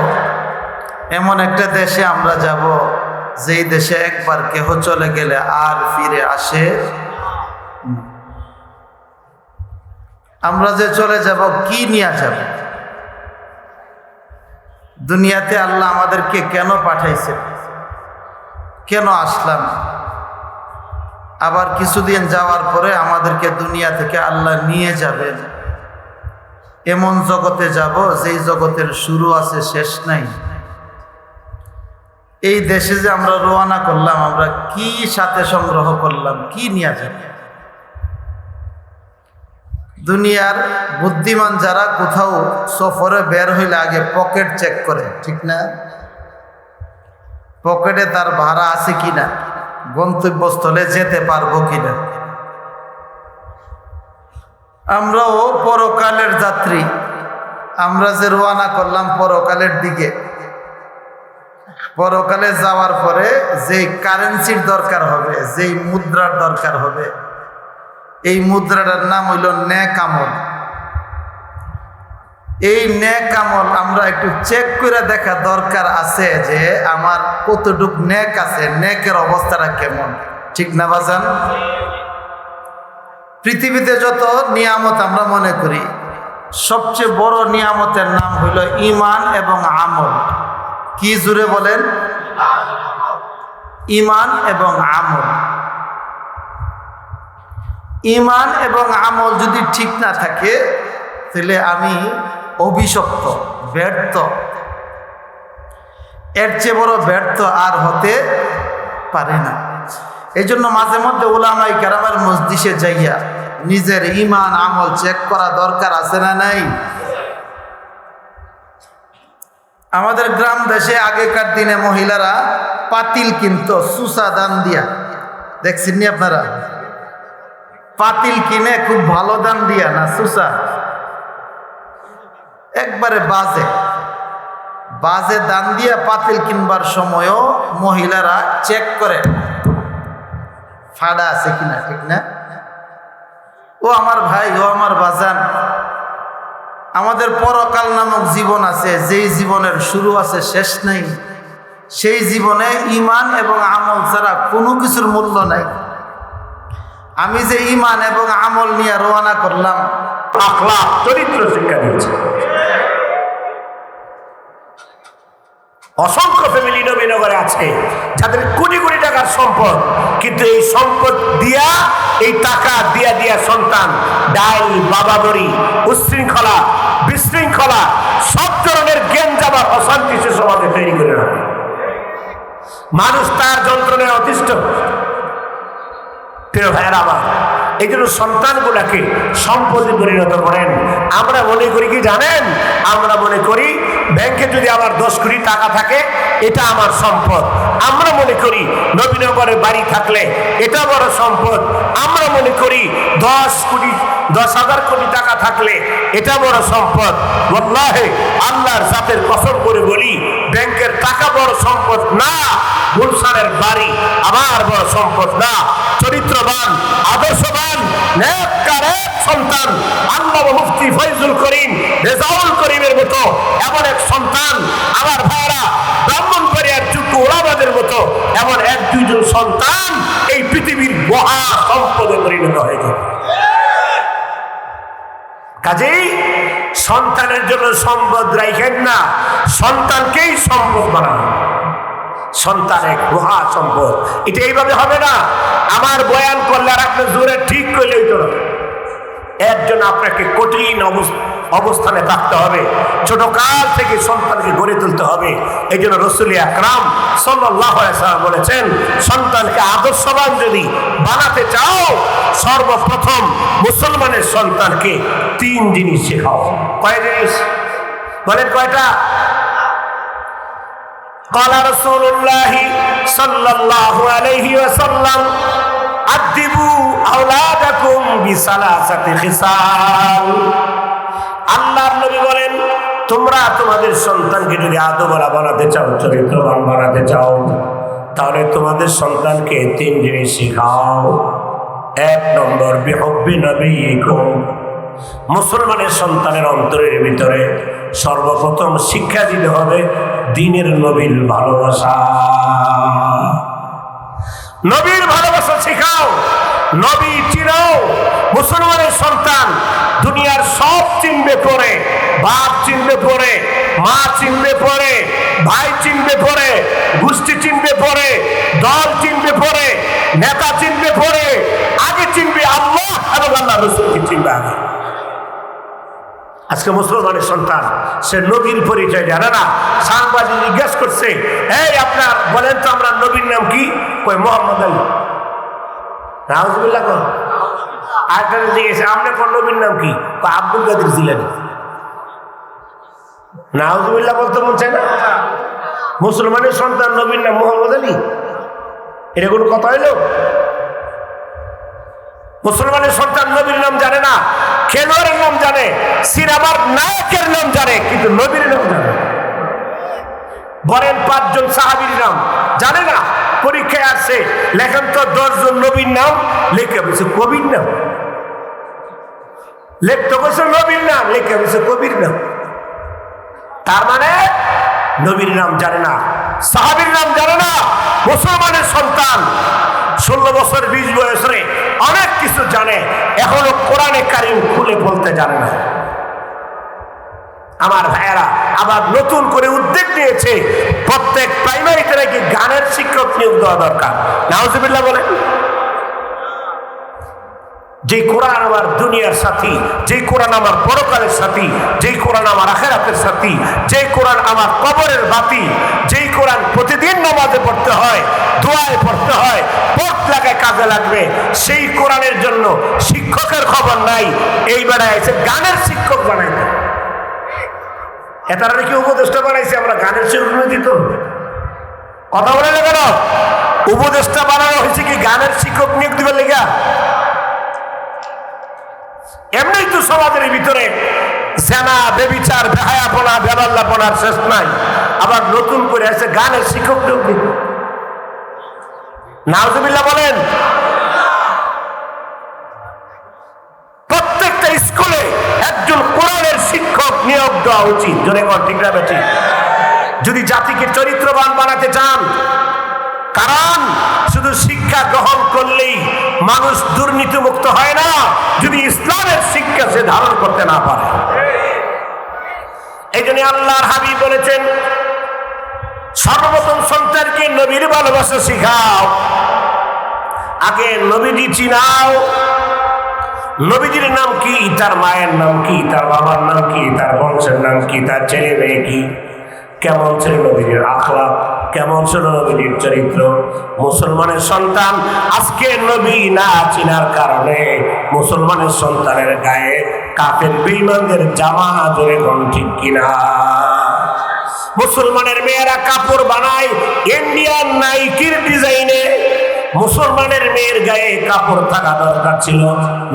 এমন একটা দেশে আমরা যাব যেই দেশে একবার কেহ চলে গেলে আর ফিরে আসে আমরা যে চলে যাব কি নিয়ে যাব দুনিয়াতে আল্লাহ আমাদেরকে কেন পাঠাইছে কেন আসলাম আবার কিছুদিন যাওয়ার পরে আমাদেরকে দুনিয়া থেকে আল্লাহ নিয়ে যাবেন এমন জগতে যাব যেই জগতের শুরু আছে শেষ নাই এই দেশে যে আমরা রওনা করলাম আমরা কি সাথে সংগ্রহ করলাম কি নিয়ে যাব দুনিয়ার বুদ্ধিমান যারা কোথাও সফরে বের হইলে আগে পকেট চেক করে ঠিক না পকেটে তার ভাড়া আছে কিনা গন্তব্যস্থলে যেতে পারবো কিনা আমরাও পরকালের যাত্রী আমরা যে রওনা করলাম পরকালের দিকে পরকালে যাওয়ার পরে যেই কারেন্সির দরকার হবে যেই মুদ্রার দরকার হবে এই মুদ্রাটার নাম হইল নেক আমল এই নেক আমল আমরা একটু চেক করে দেখা দরকার আছে যে আমার কতটুক নেক আছে নেকের অবস্থাটা কেমন ঠিক না বাজান পৃথিবীতে যত নিয়ামত আমরা মনে করি সবচেয়ে বড় নিয়ামতের নাম হইল ঈমান এবং আমল কি জুড়ে বলেন ঈমান এবং আমল। ঈমান এবং আমল যদি ঠিক না থাকে তাহলে আমি অভিশপ্ত, ব্যর্থ। এর চেয়ে বড় ব্যর্থ আর হতে পারে না। এই জন্য মাঝে মধ্যে উলামাই কেরামের মজলিসে যাইয়া নিজের ঈমান আমল চেক করা দরকার আছে না নাই? আমাদের গ্রাম দেশে আগেকার দিনে মহিলারা পাতিল কিনতো সুসা দাম দিয়া, দেখছেন নি আপনারা? পাতিল কিনে খুব ভালো দাম দিয়া, না সুসা, একবারে বাজে বাজে দাম দিয়া পাতিল কিনবার সময়ও মহিলারা চেক করে ফাড়া আছে কিনা, ঠিক না? ও আমার ভাই, ও আমার বাজান, আমাদের পরকাল নামক জীবন আছে, যেই জীবনের শুরু আছে শেষ নাই। সেই জীবনে ঈমান এবং আমল ছাড়া কোনো কিছুর মূল্য নাই। আমি যে ঈমান এবং আমল নিয়ে রওনা করলাম,
আখলাক চরিত্র শিক্ষা দিয়েছে। অসংখ্য ফ্যামিলি নবীনগরে আছে যাদের কোটি কোটি টাকার সম্পদ, কিন্তু এই সম্পদ দিয়া, এই টাকা দিয়া দিয়া সন্তান ডাল বাবাবরি, উচ্ছৃঙ্খলা, বিশৃঙ্খলা, সব ধরনের জ্ঞান যাবার অশান্তি সে সমাজে তৈরি করে রাখে। মানুষ তার যন্ত্রণায় অতিষ্ঠ। প্রিয় ভাইয়েরা আমার, এই জন্য সন্তানগুলাকে সম্পদে পরিণত করেন। আমরা মনে করি কি জানেন? আমরা মনে করি ব্যাংকে যদি আমার 10 কোটি টাকা থাকে এটা আমার সম্পদ। আমরা মনে করি নবীনগরে বাড়ি থাকলে এটা বড় সম্পদ। আমরা মনে করি 10,000 কোটি টাকা থাকলে এটা বড় সম্পদ। ওয়াল্লাহি আল্লাহর জাতের কসম করে বলি, ব্যাংকের টাকা বড় সম্পদ না, গুলশানের বাড়ি আমার বড় সম্পদ না। চরিত্রবান, আদর্শবান, নেককার সন্তান আল্লামা মুফতি ফয়জুল করিম, রেজাউল করিমের মতো এমন এক সন্তান, আমার ভাইরা ব্রাহ্মণবাড়িয়ার যোগ্য ওলামাদের মতো এমন 1-2 জন সন্তান এই পৃথিবীর মহা সম্পদে পরিণত হয়ে যাবে। কাজেই সন্তানের জন্য সম্পদ রাখেন না, সন্তানকেই সম্পদ বানান। সন্তান এক মহা সম্পদ। এটা এইভাবে হবে না, আমার বয়ান করলে আর আপনি জোরে ঠিক করলে হইতো না। একজন আপনাকে কঠিন অবস্থানে থাকতে হবে, ছোট কাল থেকে সন্তানকে গড়ে তুলতে হবে। এই জন্য রাসূল আকরাম সাল্লাল্লাহু আলাইহি ওয়াসাল্লাম বলেছেন, সন্তানকে আদর্শবান যদি বানাতে চাও, সর্বপ্রথম মুসলমানের সন্তানকে 3 জিনিস শেখাও। কয় জিনিস বলেন? কয়টা? قال رسول الله صلى الله عليه وسلم أدبوا أولادكم بثلاثة خصال। আল্লাহর নবী বলেন, তোমরা তোমাদের সন্তানকে যদি আদবওয়ালা বানাতে চাও, চরিত্রবান বানাতে চাও, তাহলে তোমাদের সন্তানকে 3 জিনিস শেখাও। 1 নম্বর, বিহুব্বি নবীকুম। মুসলমানের সন্তানের অন্তরের ভিতরে সর্বপ্রথম শিক্ষা দিতে হবে দ্বীনের নবীর ভালোবাসা। নবীর ভালোবাসা শিখাও, নবী চিনাও। মুসলমানের সন্তান দুনিয়ার সব চিনবে পরে, বাপ চিনবে পরে, মা চিনবে পরে, ভাই চিনবে পরে, গোষ্ঠী চিনবে পরে, দল চিনবে পরে, নেতা চিনবে পরে, আগে চিনবে আল্লাহ এবং আল্লাহ রাসূলকে চিনবে আগে। আজকে মুসলমানের সন্তান সে নবীর পরিচয় জানে না। সাংবাদিক জিজ্ঞেস করছে, এই আপনার বলেন তো আমরা নবীর নাম কি? কই মোহাম্মদ আলী। নাউজুবিল্লাহ কোন? আরেকটা জিজ্ঞেস, আপনার কোন নবীর নাম কি? আব্দুল কাদের জিলানী। নাউজুবিল্লাহ বলতে মন চায় না? মুসলমানের সন্তান নবীর নাম মোহাম্মদ আলী, এটা কোনো কথা হইল? মুসলমানের সন্তান নবীর নাম জানে না, খেলোয়াড়ের নাম জানে, সিনেমার নায়কের নাম জানে, কিন্তু নবীর নাম জানে। বলেন 5 জন সাহাবীর নাম জানে না। পরীক্ষায় আসছে, লেখেন তো 10 জন নবীর নাম, লিখে বলছে কবির নাম। লেখতে বলছে নবীর নাম, লিখে বলছে কবির নাম। তার মানে নবীর নাম জানে না, সাহাবীর নাম জানে না। মুসলমানের সন্তান 16 বছর 20 বছরে অনেক কিছু জানে, এখনো কোরআনে কারিম খুলে বলতে জানে না। আমার ভাইয়েরা আবার নতুন করে উদ্যোগ নিয়েছে, প্রত্যেক প্রাইমারিতে নাকি গানের শিক্ষক নিয়োগ দেওয়া দরকার। নাউজুবিল্লাহ বলেন। যে কোরআন আমার দুনিয়ার সাথী, যে কোরআন আমার পরকালের সাথী, যে কোরআন আমার আখিরাতের সাথী, যে কোরআন আমার কবরের বাতি, যেই কোরআন প্রতিদিন নামাজে পড়তে হয়, দোয়ায় পড়তে হয়, পথ লাগায় কাজে লাগবে, সেই কোরআনের জন্য শিক্ষকের খবর নাই, এই বেড়ায় এসে গানের শিক্ষক বানাইতে। এটারা কি উপদেষ্টা বানাইছে, আমরা গানের শিক্ষক দিত কথা বলে না কেন? উপদেষ্টা বানানো হয়েছে কি গানের শিক্ষক নিয়োগ দিবার লেগা? এমনি তো সমাজের ভিতরে জেনা, বেবিচার, বেহায়াপনা, বেলাল্লাপনার শেষ নাই, আবার নতুন করে আছে গানের শিক্ষক নিয়োগ দিত। নাউজুবিল্লাহ বলেন। প্রত্যেকটা স্কুলে একজন কোরআনের শিক্ষক নিয়োগ দেওয়া উচিত। জোরে কর ঠিক না বেঠিক? যদি জাতিকে চরিত্রবান বানাতে চান, কারণ শুধু শিক্ষা গ্রহণ করলেই মানুষ দুর্নীতি মুক্ত হয় না, যদি ইসলামের শিক্ষা সে ধারণ করতে না পারে। এই জন্য আল্লাহর হাবিব বলেছেন, সর্বপ্রথম সন্তানকে নবীর ভালোবাসা শিখাও, আগে নবীজি চিনাও। নবীজির নাম কি, তার মায়ের নাম কি, তার বাবার নাম কি, তার বংশের নাম কি, তার ছেলে মেয়ে কি, কেমন ছিল নবীজির আখলাক, কেমন ছিল নবীজির চরিত্র। মুসলমানের সন্তান আজকে নবী না চিনার কারণে মুসলমানের সন্তানের গায়ে কাফের বেঈমানদের জামা, জোরে কোন ঠিক কিনা? মুসলমানের মেয়েরা কাপড় বানায় ইন্ডিয়ান নাইকির ডিজাইনে। মুসলমানের মেয়ের গায়ে কাপড় থাকা দরকার ছিল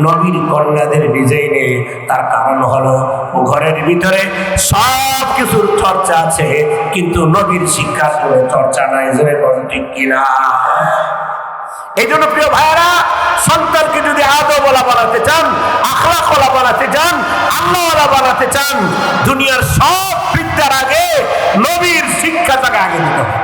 নবীর কন্যাদের ডিজাইনে। তার কারণ হলো ঘরের ভিতরে সব কিছুর চর্চা আছে, কিন্তু নবীর শিক্ষার কোনো চর্চা নাই। জোরে বলেন ঠিক কিনা? এই জন্য প্রিয় ভাইয়েরা, সন্তানকে যদি আদবওয়ালা বানাতে চান, আখলাকওয়ালা বানাতে চান, আল্লাহওয়ালা বানাতে চান, দুনিয়ার সব বিদ্যার আগে নবীর শিক্ষাটাকে আগে দিতে হবে,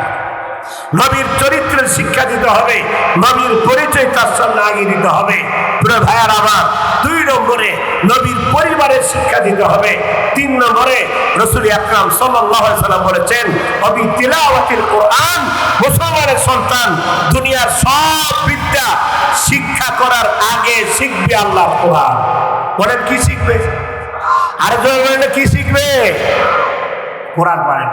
নবীর চরিত্রের শিক্ষা দিতে হবে, নবীর পরিচয় তার সামনে আগে দিতে হবে। প্রিয় ভাইয়ার আমার, 2 নম্বরে নবীর পরিবারের শিক্ষা দিতে হবে। 3 নম্বরে রাসূল আকরাম সাল্লাল্লাহু আলাইহি ওয়াসাল্লাম বলেছেন, অবি তিলাওয়াতিল কোরআন, মুসলমানের সন্তান দুনিয়ার সব বিদ্যা শিক্ষা করার আগে শিখবে আল্লাহর কোরআন। বলেন কি শিখবে? আরে জোরে বলেন কি শিখবে? কোরআন পড়েন।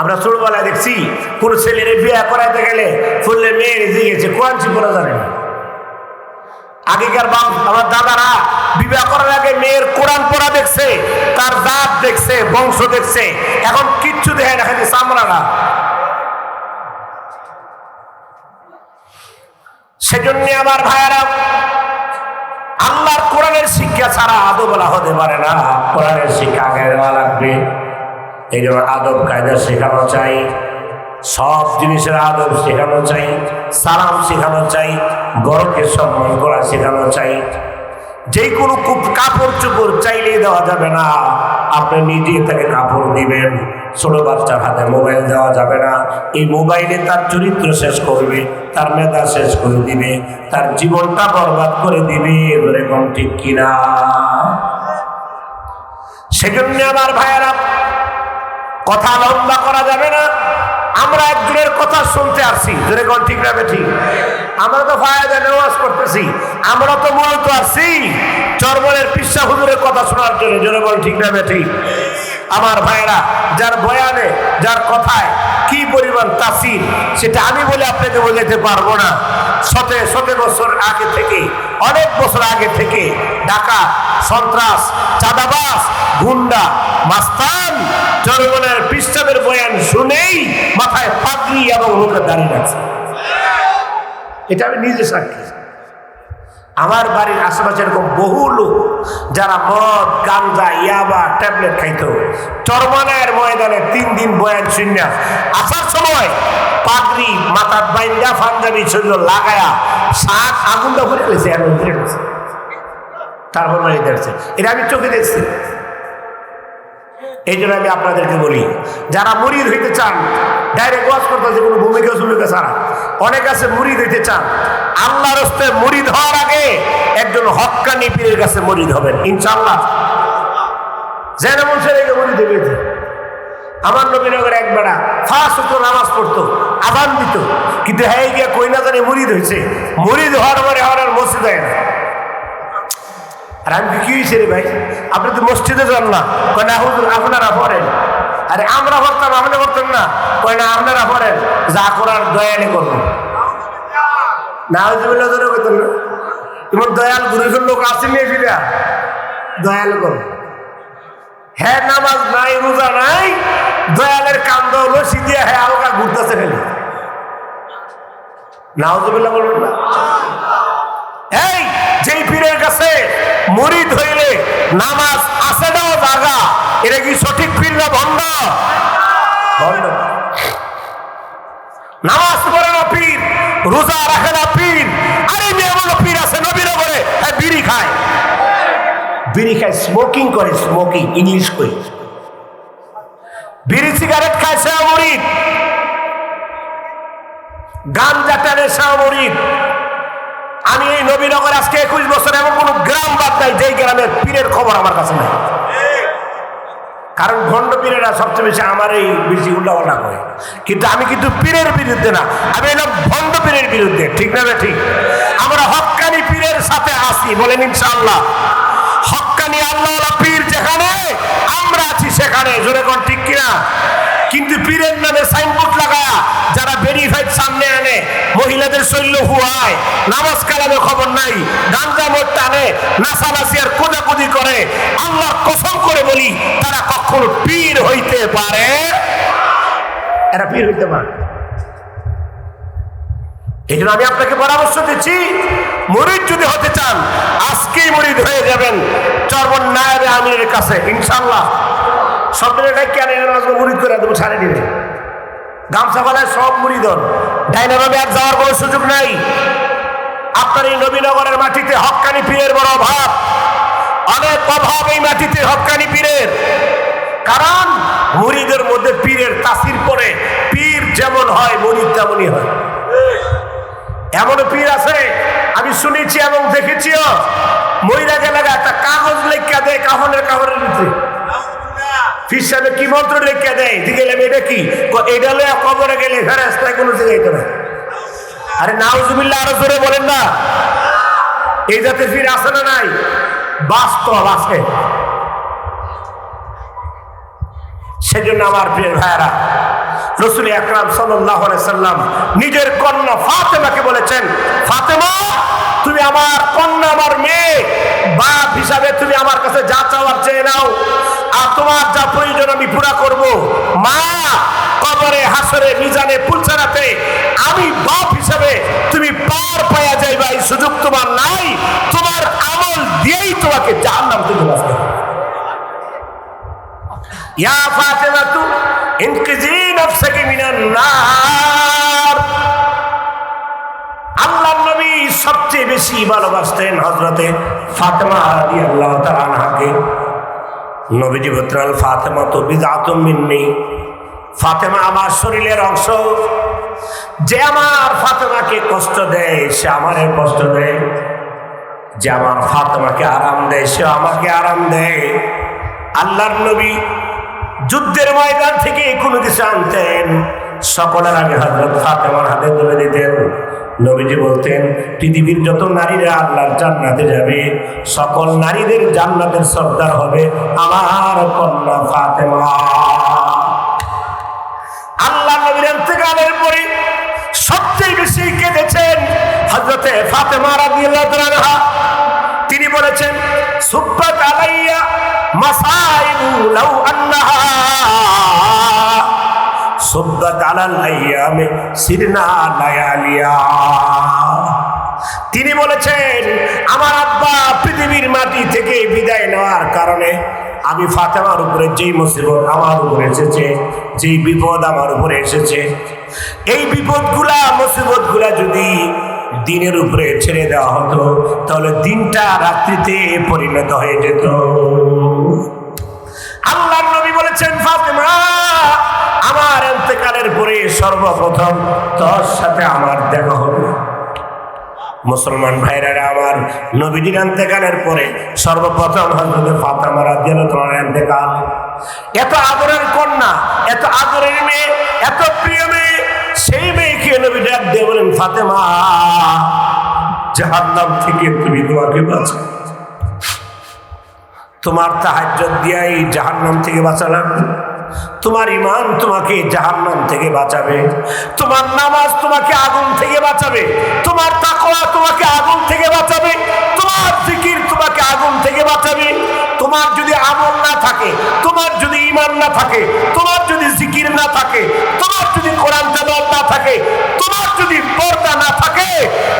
আমরা ছোটবেলায় দেখছি কোন ছেলের বিয়ে করাইতে গেলে ফুললে মেয়ের জিগেছে কোরআন পড়া জানে না। আগেকার আমার দাদারা বিবাহ করার আগে মেয়ের কোরআন পড়া দেখছে, তার জাত দেখছে, বংশ দেখছে। এখন কিচ্ছু দেখে না, খালি চামড়া। সেজন্য আমার ভাইয়ারা, আল্লাহর কোরআনের শিক্ষা ছাড়া আদবওয়ালা হতে পারে না। কোরআনের শিক্ষা আগে দেওয়া লাগবে। এই জন্য আদব কায়দা শেখানো চাই, সব জিনিসের আদব শেখানো চাই, সালাম শেখানো চাই, বড়কে সম্মান করা শেখানো চাই। যে কোনো কাপড় চোপড় চাইলেই দেওয়া যাবে না, আপনি নিজে তাকে কাপড় দিবেন। ছোট বাচ্চার হাতে মোবাইল দেওয়া যাবে না। এই মোবাইলে তার চরিত্র শেষ করবে, তার মেধা শেষ করে দিবে, তার জীবনটা বরবাদ করে দিবে। এরকম ঠিক কিনা? সেজন্য আমার ভাইয়েরা, কথা লম্বা করা যাবে না। আমরা একজনের কথা শুনতে আসছি, যেরকম ঠিক না ঠিক? আমরা তো ফায়দা নেওয়াজ করতেছি, আমরা তো মূলত আসছি চরমনের পিসা হুজুরের কথা শোনার জন্য। যেরকম ঠিক না ঠিক? আমার ভাইয়েরা, যার বয়ানে, যার কথায় কি পরিমাণ তাসির, সেটা আমি বলে আপনাকে বোঝাতে পারবো না। শত বছর আগে থেকে, অনেক বছর আগে থেকে ডাকাত, সন্ত্রাস, চাঁদাবাজ, গুন্ডা, মাস্তান চরমনের পিসাবের বয়ান শুনেই মাথায় পাগড়ি এবং মুখে দাঁড়িয়ে আছে। এটা আমি নিজে সাক্ষী। আমার বাড়ির আশেপাশে এরকম বহু লোক যারা মদ, গাঞ্জা, ইয়াবা, ট্যাবলেট খাইতো, চরমনায়ের ময়দানে 3 দিন বয়ান শূন্য আসার সময় পাগড়ি মাথার বাইন্দা, পাঞ্জাবি শরীর লাগায়া শাক আগুনটা ভরে ফেলেছে, তারপর বাড়ি দেখছে। এটা আমি চোখে দেখছি। এই জন্য আমি আপনাদেরকে বলি, যারা মুরিদ হইতে চান, ডাইরেক্ট ওয়াজ করতেছে কোনো ভূমিকা ছাড়া, অনেক আছে মুরিদ হইতে চান, আল্লাহর রাস্তায় মুরিদ হওয়ার আগে একজন হক্কানি পীরের কাছে মুরিদ হবেন ইনশাআল্লাহ। যেমন ছেলেকে মুরিদ হইতে, আমার নবীনগরে এক বেড়া 5 ওয়াক্ত নামাজ পড়তো, আজান দিত, কিন্তু হ্যাঁ গিয়া কই না জানে মুরিদ হয়েছে। মুরিদ হওয়ার পরে আর মসজিদ হয় না। আর আমি কি হয়েছে রে ভাই, আপনি তো মসজিদে যান না? কয় না হুজুর আপনারা পড়েন। আরে আমরা পড়তাম, আপনি পড়তেন না? কয় না আপনারা পড়েন, যা করার দয়ালে করবো না। হুজুবিল্লাহ ধরে কইতেন না, তোমার দয়াল গুরুজন লোক আসেন নিয়ে ফিরা দয়াল করো। হ্যাঁ নামাজ নাই, রোজা নাই, দয়ালের কান্দ হলো সিদিয়া হ্যাঁ হালকা ঘুরতেছে ফেলে। নাউজুবিল্লাহ বলুন না। এই যেই পীরের কাছে মুরিদ হইলে নামাজ আছে নাও জাগা, এটা কি সঠিক পীর না ভণ্ড? ভণ্ড। নামাজ পড়ে না পীর, রোজা রাখে না পীর, আরে এমন পীর আছে নবীর বলে বিড়ি খায়, বিড়ি খায়, স্মোকিং করে, স্মোকিং ইংলিশ কই, বিড়ি সিগারেট খায় সে মুরিদ, গাঞ্জা টানে সে মুরিদ। আমি এই নবীনগর আজকে 21 বছর এমন কোন গ্রাম বাদ নাই যেই গ্রামের পীরের খবর আমার কাছে নাই। কারণ ভণ্ড পীরেরা সবচেয়ে বেশি আমার এই বেশি উল্টাপাল্টা করে, কিন্তু আমি কিন্তু পীরের বিরুদ্ধে না, আমি এলাম ভণ্ড পীরের বিরুদ্ধে। ঠিক না? ঠিক। আমরা হক্কানি পীরের সাথে আসি, বলেন ইনশাআল্লাহ। হক্কানি আল্লাহওয়ালা পীর যেখানে, আমরা আছি সেখানে, জোরে কোন ঠিক কিনা? কিন্তু পীরের নামে সাইনবোর্ড লাগায়া যারা ভেরিফাইড সামনে আনে, মহিলাদের শৈল্য হুয়ায়, নামাজ কালামে খবর নাই, গাঞ্জা মোট টানে, নাচানাচি আর কোদাকুদি করে, আল্লাহর কসম করে বলি তারা কখনো পীর হইতে পারে, এরা পীর হইতে পারে। এই জন্য আমি আপনাকে পরামর্শ দিচ্ছি, মুরিদ যদি হতে চান আজকেই মুরিদ হয়ে যাবেন চরমন নায়েবে আমিরের কাছে ইনশাআল্লাহ। সব এটাই কেন মুরিদ করে দেবো, ছাড়ে দিবে গামছা বালায় সব মুরিদ হন। ডাইনামামে আর যাওয়ার কোনো সুযোগ নাই। আপনার এই নবীনগরের মাটিতে হক্কানি পীরের বড় অভাব, অনেক অভাব এই মাটিতে হক্কানি পীরের। কারণ মুরিদের মধ্যে পীরের তাসির পড়ে, পীর যেমন হয় মুরিদ তেমনই হয়। এমন পীর আছে আমি শুনেছি এবং দেখেছিও, মহিলা গেলে একটা কাগজ লেখা দেয় কাফনের কাপড়ের ভিতরে, পীর সাহেব কি মন্ত্র লেখা দেয়, গেলাম এটা কি, এটা লয়ে কবরে গেলে ফেরেশতা কোনো জায়গায় না। আরে নাউজুবিল্লাহ, আরো জোরে বলেন না। এই জাতের পীর আছে না নাই? বাস্তব আছে। সেজন্য আমার প্রিয় ভাইয়েরা, রাসূল আকরাম সাল্লাল্লাহু আলাইহি সাল্লাম নিজের কন্যা ফাতেমাকে বলেছেন, ফাতেমা তুমি আমার কন্যা, আমার মেয়ে, বাপ হিসাবে তুমি আমার কাছে যা চাওয়ার চেয়ে নাও, আর তোমার যা প্রয়োজন আমি পুরা করব। মা, কবরে হাসরে মিজানে পুলসারাতে আমি বাপ হিসাবে তুমি পার পায়া যাইবা এই সুযোগ তোমার নাই, তোমার আমল দিয়েই তোমাকে জাহান্নাম থেকে বাঁচাতে হবে। ইয়া ফাতেমাতু ইনকিজি নাফসাকি মিনান নার। আল্লাহর নবী সবচেয়ে বেশি ভালোবাসতেন হযরতে ফাতেমা রাদিয়াল্লাহু তাআলা আনহাকে। নবীজি বলতেন, ফাতেমা তো বিদআতুম মিন্নি, ফাতেমা আমার শরীরের অংশ, যে আমার ফাতেমাকে কষ্ট দেয় সে আমারে কষ্ট দেয়, যে আমার ফাতেমাকে আরাম দেয় সে আমাকে আরাম দেয়। আল্লাহর নবী যুদ্ধের ময়দান থেকে কোনো কিছু আনতেন, সকলের আগে হযরত ফাতেমার হাতে তুলে দিতেন। নবীজি বলতেন, পৃথিবীর যত নারীরা আল্লাহর জান্নাতে যাবে, সকল নারীদের জান্নাতের সর্দার হবে আমার কন্যা ফাতেমা। আল্লাহ নবীর ইন্তেকালের পরে সবচেয়ে বেশি কেঁদেছেন হযরতে ফাতেমা রাদিয়াল্লাহু তাআলা আনহা। তিনি বলেছেন, সুব্বাত আলাইয়া মাসাইবু লাউ আন্নাহা সুব্বাত আলাল আইয়ামে সিরনা লায়ালিয়া। তিনি বলেছেন, আমার আব্বা পৃথিবীর মাটি থেকে বিদায় নেওয়ার কারণে আমি ফাতেমার উপরে যেই মুসিবত আমার উপরে এসেছে, যেই বিপদ আমার উপরে এসেছে, এই বিপদগুলা মুসিবতগুলা যদি দিনের উপরে ছেড়ে দেওয়া হতো তাহলে দিনটা রাত্রিতে পরিণত হয়ে যেত। আল্লাহর নবী বলেছেন, ফাতেমা আমার ইন্তেকালের পরে সর্বপ্রথম তোর সাথে আমার দেখা হবে। মুসলমান ভাইরা আমার, নবীজির ইন্তেকালের পরে সর্বপ্রথম হযরত ফাতেমা রাদিয়াল্লাহু তাআলার ইন্তেকাল। এত আদরের কন্যা, এত আদরের মেয়ে, এত প্রিয় মেয়ে, সেই ফাতেমা, জাহান্নাম থেকে তুমি তোমাকে বাঁচাও। তোমার তাহাজ্জুদ দিয়াই জাহান্নাম থেকে বাঁচালাম। তোমার ঈমান তোমাকে জাহান্নাম থেকে বাঁচাবে, তোমার নামাজ তোমাকে আগুন থেকে বাঁচাবে, তোমার তাকওয়া তোমাকে আগুন থেকে বাঁচাবে, তোমার জিকির তোমাকে আগুন থেকে বাঁচাবে। তোমার যদি আমল না থাকে, তোমার যদি ঈমান না থাকে, তোমার যদি জিকির না থাকে, তোমার যদি কোরআন তেলাওয়াত না থাকে, তোমার যদি পর্দা না থাকে,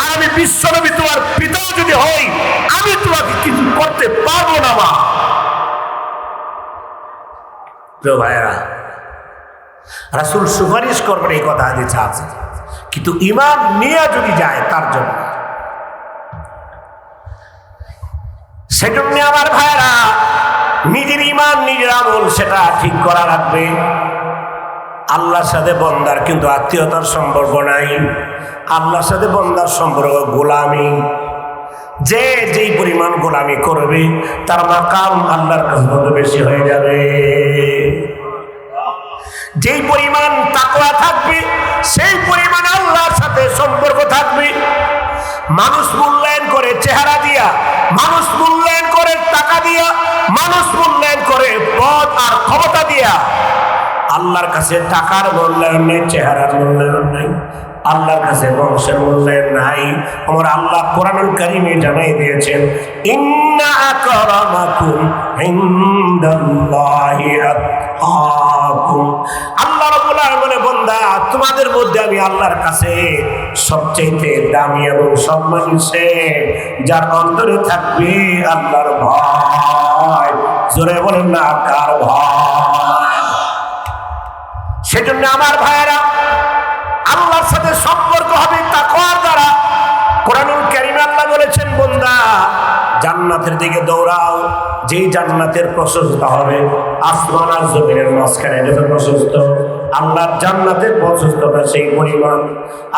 আর আমি বিশ্বনবী তোমার পিতাও যদি হই, আমি তোমাকে কিছু করতে পারবো না। মা প্রিয় ভাইয়েরা, রাসূল সুপারিশ করবেন এই কথা হাদিসে আছে, কিন্তু ঈমান নিয়ে যদি যায় তার জন্য। সেজন্য আমার ভাইয়েরা, নিজের ঈমান নিজের আমল সেটা ঠিক করা লাগবে। আল্লাহর সাথে বান্দার কিন্তু আত্মীয়তার সম্পর্ক নাই, আল্লাহর সাথে বান্দার সম্পর্ক গোলামি। যে যেই পরিমাণ গোলামি করবে তার মাকাম আল্লাহর কাছে তত বেশি হয়ে যাবে। যেই পরিমাণ তাকওয়া থাকবে সেই পরিমাণ আল্লাহর সাথে সম্পর্ক থাকবে। মানুষ মূল্যায়ন করে চেহারা দিয়া, মানুষ মূল্যায়ন করে টাকা দিয়া, মানুষ মূল্যায়ন করে পদ আর ক্ষমতা দিয়া। আল্লাহর কাছে টাকার মূল্যায়ন নেই, চেহারার মূল্যায়ন নেই, আল্লাহর কাছে বংশের মূল্যায়ন নাই। আমার আল্লাহ কোরআনুল কারীমে জানাই দিয়েছেন, ইন্না আকরামাকুম ইনদাল্লাহি আতকাকুম। আল্লাহ রাব্বুল আলামিন বলে, বান্দা তোমাদের মধ্যে আমি আল্লাহর কাছে সবচেয়ে দামি এবং সম্মানী সে যার অন্তরে থাকবে আল্লাহর ভয়। জোরে বলেন না, কার ভয়? সেজন্য আমার ভাইয়েরা, আল্লাহর সাথে সম্পর্ক হবে তাকওয়ার দ্বারা। কোরআনুল কারীমে আল্লাহ বলেছেন, বান্দা জান্নাতের দিকে দৌড়াও, যেই জান্নাতের প্রশস্ত হবে আসমান আর জমিনের মাঝখানে যত প্রশস্ত, আল্লাহর জান্নাতের প্রশস্ততা সেই পরিমাণ।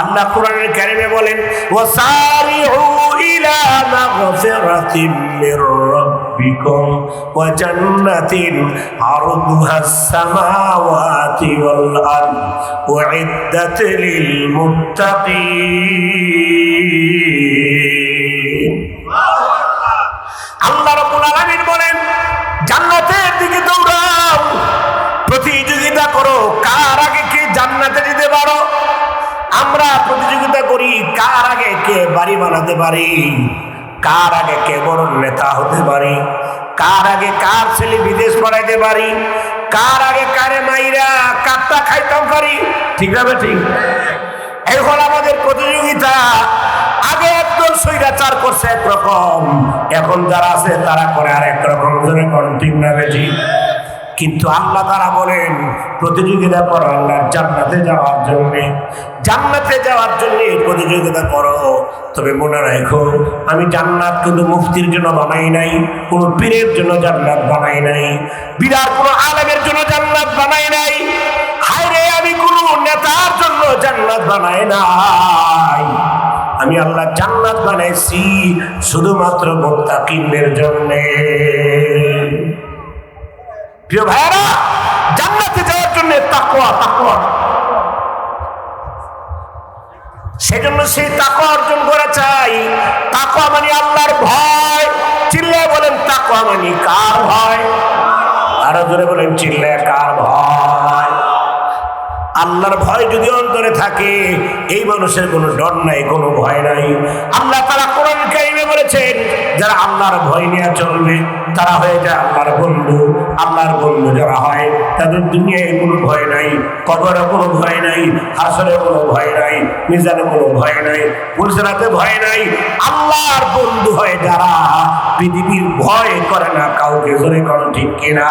আল্লাহ কোরআনুল কারীমে বলেন, ওয়াসারিউ ইলা মাগফিরাতিম মির রাব্বিকুম ওয়া জান্নাতিন আরদুহাস সামাওয়াতি ওয়াল আরদ উইদ্দাত লিল মুত্তাকিন। আল্লাহ রাব্বুল আলামিন বলেন, জান্নাতের দিকে দৌড়াও, প্রতিযোগিতা করো কার আগে কে জান্নাতে যেতে পারো। আমরা প্রতিযোগিতা করি কার আগে কে বাড়ি বানাতে পারি, কার আগে কে বড় নেতা হতে পারি, কার আগে কার ছেলে বিদেশ পড়াইতে পারি, কার আগে কারে মাইরা কাটটা খাইতাম পারি। ঠিক আছে, ঠিক। এখন আমাদের প্রতিযোগিতা। আগে একদল স্বৈরাচার করছে একরকম, এখন যারা আছে তারা করে আর একরকম। ঠিক না বেশি? কিন্তু আল্লাহ তারা বলেন, প্রতিযোগিতা করো আল্লাহর জান্নাতে যাওয়ার জন্য। জান্নাতে যাওয়ার জন্য প্রতিযোগিতা করো, তবে মনে রাখো আমি জান্নাত কিন্তু মুফতির জন্য বানাই নাই, কোনো পীরের জন্য জান্নাত বানাই নাই, বিরাট কোনো আলেমের জন্য জান্নাত বানাই নাই, হায়রে আমি কোনো নেতার জন্য জান্নাত বানাই নাই। আমি আল্লাহ জান্নাত বানাইছি শুধুমাত্র মুত্তাকিনদের জন্য। প্রিয় ভাইরা, জান্নাতে যাওয়ার জন্য তাকওয়া, তাকওয়া। সেজন্য সেই তাকওয়া অর্জন করা চাই। তাকওয়া মানে আল্লাহর ভয়। চিল্লায় বলেন, তাকওয়া মানে কার ভয়? আরো জোরে বলেন, চিল্লায় কার ভয়? আল্লাহর ভয় যদি অন্তরে থাকে, এই মানুষের কোনো ডর নাই, কোনো ভয় নাই। আল্লাহ তাআলা কোরআন কারীমে বলেছেন, যারা আল্লাহর ভয় নিয়ে চলবে তারা হয়ে যায় আল্লাহর বন্ধু। আল্লাহর বন্ধু যারা হয় তাদের দুনিয়ায় কোনো ভয় নাই, কবরে কোনো ভয় নাই, হাসরে কোনো ভয় নাই, মিজানে কোনো ভয় নাই, পুলসিরাতে ভয় নাই। আল্লাহর বন্ধু হয় যারা, পৃথিবীর ভয় করে না কাউকে। জোরে করো ঠিক কিনা?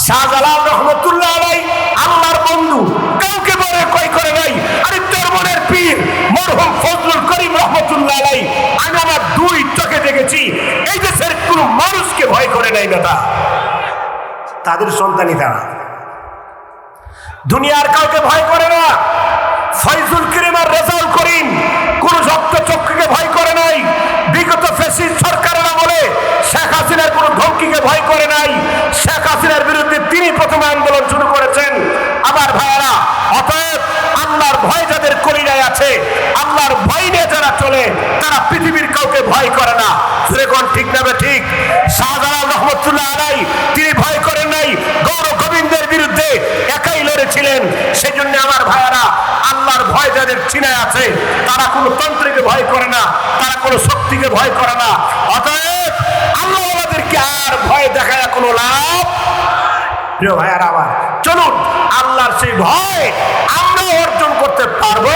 শাহজালাল রহমতুল্লাহ আলাইহি আল্লাহর বন্ধু, কাউকে বলে কই করে নাই। আরে তোর মনের পীর মরহুম ফজলুল করিম রহমতুল্লাহ আলাইহি আমি আমার দুই চোখে দেখেছি, এই দেশের কোনো মানুষকে ভয় করে নাই বেটা। তাদের সন্তানই তারা, দুনিয়ার কাউকে ভয় করে না। ফয়জুল করিম আর রেজাউল করিম কোন রক্ত চক্ষুকে ভয় করে নাই। বিগত ফ্যাসিস্ট সরকারের আমলে শেখ হাসিনার কোন ধমকিকে ভয় করে নাই। শেখ হাসিনার বিরুদ্ধে তিনি প্রথমে আন্দোলন শুরু করেছেন। আমার ভাইয়েরা, অতএব আল্লাহর ভয় যাদের কলিজায় আছে ভয় যাদের চিনায় আছে, তারা কোনো তন্ত্রকে ভয় করে না, তারা কোনো শক্তিকে ভয় করে না। অতএব আল্লাহ আমাদেরকে আর ভয় দেখায় কোনো লাভ। প্রিয় ভাইয়ার আবার চলুন আল্লাহর সেই ভয় আমরা অর্জন করতে পারবো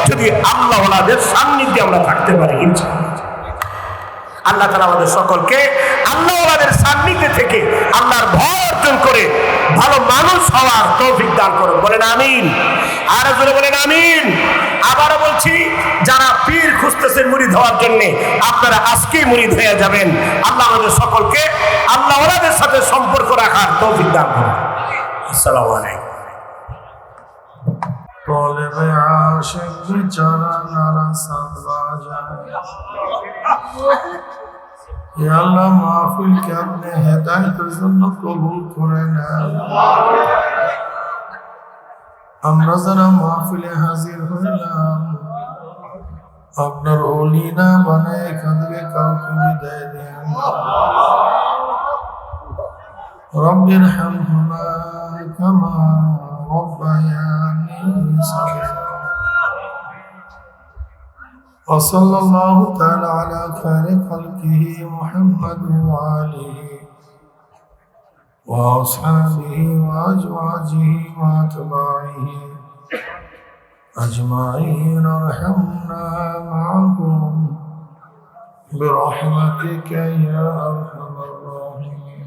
যদি আল্লাহ ওয়ালাদের সান্নিধ্যে আমরা থাকতে পারি ইনশাআল্লাহ। আল্লাহ তাআলা আমাদের সকলকে আল্লাহ ওয়ালাদের সান্নিধ্যে থেকে আল্লাহর ভয় অর্জন করে ভালো মানুষ হওয়ার তৌফিক দান করুন। বলেন আমিন। আর জোরে বলেন আমিন। আবারও বলছি, যারা পীর খুঁজতেছেন মুরিদ হওয়ার জন্য, আপনারা আজকেই মুরিদ হয়ে যাবেন। আল্লাহ আমাদের সকলকে আল্লাহ ওয়ালাদের সাথে সম্পর্ক রাখার তৌফিক দান করুন। আসসালামু আলাইকুম।
طالب عاشق بیچارہ نارا ساتھ باجائے یا اللہ محفل کے اپنے ہدایت ظلم قبول کریں আমরা যারা মাহফিলে হাজির হইলাম আপনার ওলি না বানায় এখান থেকে কাউকে বিদায় দেন রব্বির হামহুমা কামা ربياني صغيرا وصلى الله تعالى على خير خلقه محمد وآله وأصحابه وأزواجه وأتباعه أجمعين ارحمنا معهم برحمتك يا أرحم الراحمين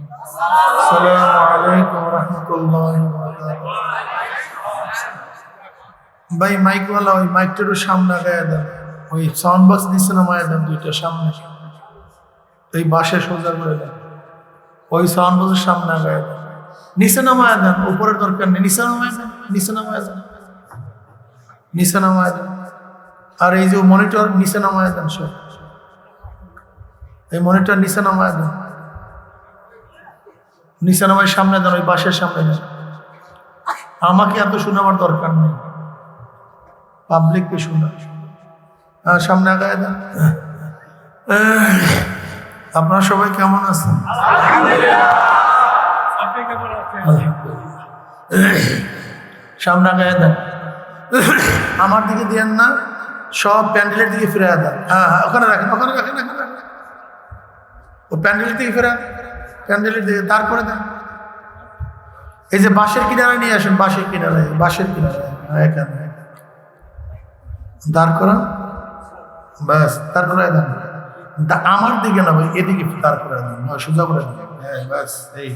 السلام عليكم ورحمة الله وبركاته ভাই মাইকওয়ালা ওই মাইকটা একটু সামনে গায়ে দেন, ওই সাউন্ড বক্স নিচে নামায় দেন, দুইটা সামনে এই বাসে সোজা করে দেন, ওই সাউন্ড বক্সের সামনে গায়ে দেন, নিচে নামায় দেন, উপরের দরকার নেই, নিচে নামায় দেন, নিচে নামায় দেন, নিচে নামায় দেন। আর এই যে মনিটর নিচে নামায় দেন, সব এই মনিটর নিচে নামায় দেন, নিচে নামায় সামনে দেন, ওই বাসের সামনে দেন। আমাকে এত শোনাবার দরকার নেই, পাবলিককে শোনা। সামনে আগায় দেন। আপনারা সবাই কেমন আছেন? সামনে আগায় দেন, আমার দিকে দিয়েন না, সব প্যান্ডেলের দিকে ফিরে দেন। হ্যাঁ হ্যাঁ, ওখানে রাখেন, ওখানে রাখেন, ওখানে রাখেন। ও প্যান্ডেলের দিকে ফিরে, প্যান্ডেলের দিকে তারপরে দেন। এই যে বাঁশের কিনারে নিয়ে আসেন, বাঁশের কিনারে, বাঁশের কিনারে এখানে দাঁড় করান, ব্যাস দাঁড় করে দেন। আমার দিকে না ভাই, এদিকে দাঁড় করে দেন, সোজা করে দেন। হ্যাঁ ব্যাস, এই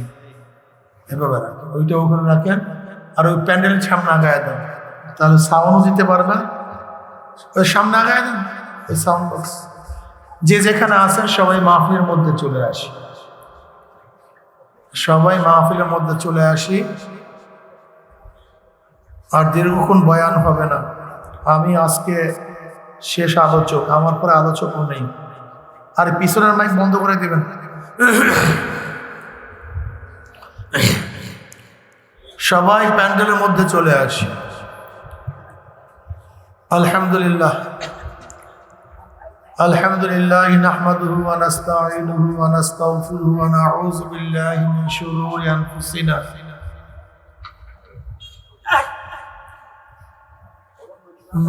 এভাবে রাখেন, ওইটা ওখানে রাখেন। আর ওই প্যান্ডেলের সামনে আগায় দেন, তাহলে সাউন্ডও দিতে পারবেন। ওই সামনে আগায় দেন ওই সাউন্ড বক্স। যে যেখানে আছেন সবাই মাহফিলের মধ্যে চলে আসি, সবাই মাহফিলের মধ্যে চলে আসি। আর দীর্ঘক্ষণ বয়ান হবে না, আমি আজকে শেষ আলোচক, আমার পরে আলোচকও নেই। আর পিছনের মাইক বন্ধ করে দিবেন। সবাই প্যান্ডেলের মধ্যে চলে আসি। আলহামদুলিল্লাহ আলহামদুলিল্লাহ নাহমাদুহু ওয়া নাস্তাঈনুহু ওয়া নাস্তাগফিরুহু ওয়া নাউযু বিল্লাহি মিন শুরুরি আনফুসিনা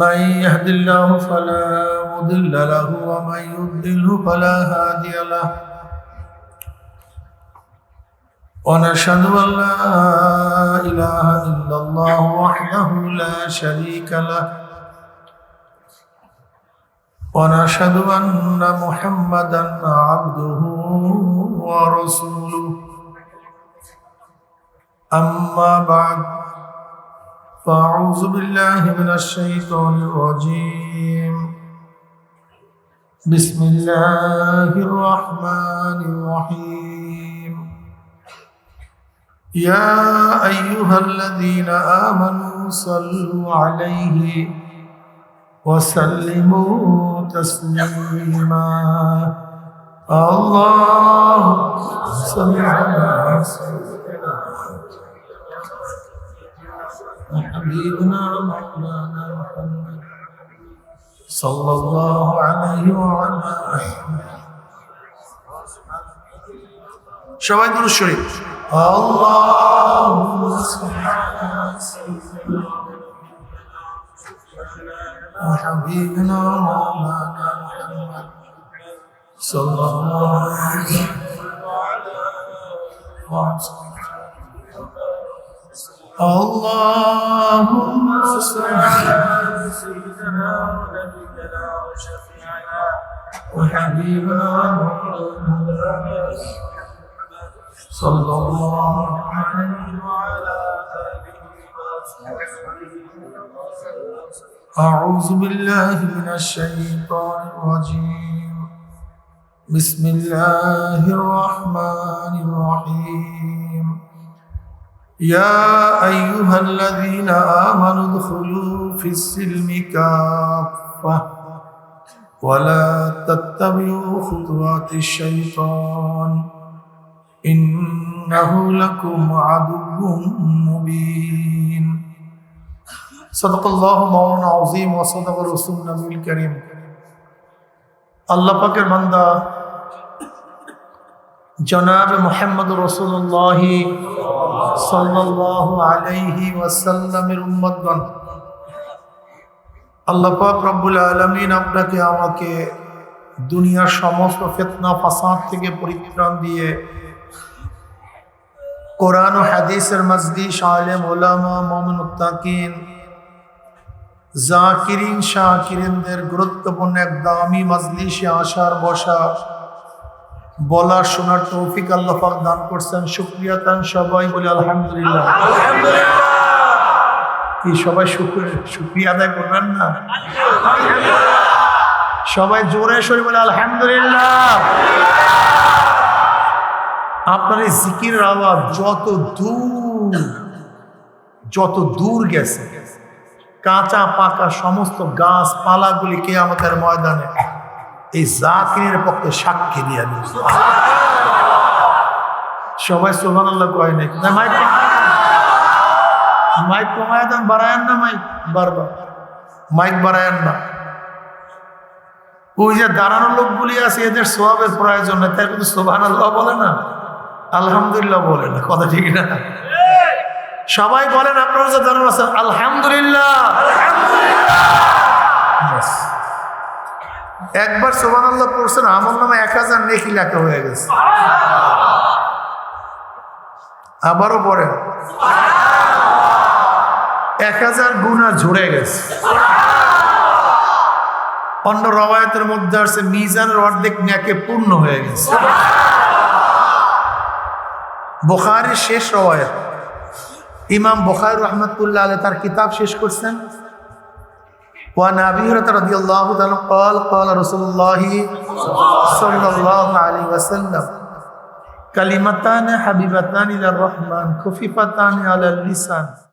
من يهد الله فلا مضل له ومن يضلل فلا هادي له ونشهد أن لا إله إلا الله وحده لا شريك له ونشهد أن محمدا عبده ورسوله أما بعد فأعوذ بالله من الشيطان الرجيم بسم الله الرحمن الرحيم يا أيها الذين آمنوا صلوا عليه وسلموا تسليما اللهم صل على سيدنا حبيبنا مولانا محمد صلى الله عليه وعلى সবাই দুরূদ শরীফ اللهم صل على سيدنا وحبيبنا مولانا محمد صلى الله عليه وسلم. اللهم صل على سيدنا ونبينا وشفيعنا وحبيبنا محمد صلى الله عليه وعلى آله وصحبه. أعوذ بالله من الشيطان الرجيم. بسم الله الرحمن الرحيم. يا أيها الذين آمنوا ادخلوا في السلم كافة ولا تتبعوا خطوات الشيطان إنه لكم عدو مبين. صدق الله مولانا العظيم وصدق رسول النبي الكريم. আল্লাহ পাকের বান্দা জনাব মুহাম্মদ রাসূলুল্লাহ সাল্লাল্লাহু আলাইহি ওয়াসাল্লামের উম্মতগণ, আল্লাহ পাক রব্বুল আলামিন আপনাকে আমাকে দুনিয়ার সমস্ত ফিতনা ফাসাদ থেকে পরিত্রাণ দিয়ে কোরআন ও হাদিসের মজলিস, আলেম ওলামা, মুমিন মুত্তাকিন, জাকিরিন শাকিরিনদের গুরুত্বপূর্ণ এক দামি মজলিসে আসার বসা বলার শোনার তৌফিক আল্লাহ পাক দান করছেন। শুকরিয়া তান সবাই বলে আলহামদুলিল্লাহ। কি সবাই শুকরিয়া আদায় করবেন না? সবাই জোরে সরে বলে আলহামদুলিল্লাহ। আপনার এই জিকিরের আওয়াজ যত দূর গেছে, কাঁচা পাকা সমস্ত গাছ পালাগুলি কিয়ামতের ময়দানে এই জাকিরের পক্ষে সাক্ষী দিয়ে দিবে। সবাই সুবহানাল্লাহ কয় নাকি? না, মাইক কমায় দেন, বাড়ায়েন না মাইক, বারবার মাইক বাড়ায়েন না। ওই যে দাঁড়ানো লোকগুলি আছে, এদের সওয়াবের প্রয়োজন নেই, তাই কিন্তু সুবহানাল্লাহ বলে না, আলহামদুলিল্লাহ বলে না। কথা ঠিক না? সবাই বলেন আপনারা যে দাঁড়ানো আছেন আলহামদুলিল্লাহ। একবার সুবহানাল্লাহ পড়ছেন, আমল নামে 1000 নেকি লেখা হয়ে গেছে। আবারও পড়েন, 1000 গুনাহ ঝরে গেছে। অন্য রওয়ায়াতের মধ্যে আছে মিজানের অর্ধেক নেকে পূর্ণ হয়ে গেছে। বুখারীর শেষ রওয়ায়াত, ইমাম বুখারী রাহমাতুল্লাহ আলাইহি তার কিতাব শেষ করছেন। وعن أبي هريرة رضي الله عنه قال قال رسول الله صلى الله عليه وسلم كلمتان حبيبتان إلى الرحمن خفيفتان على اللسان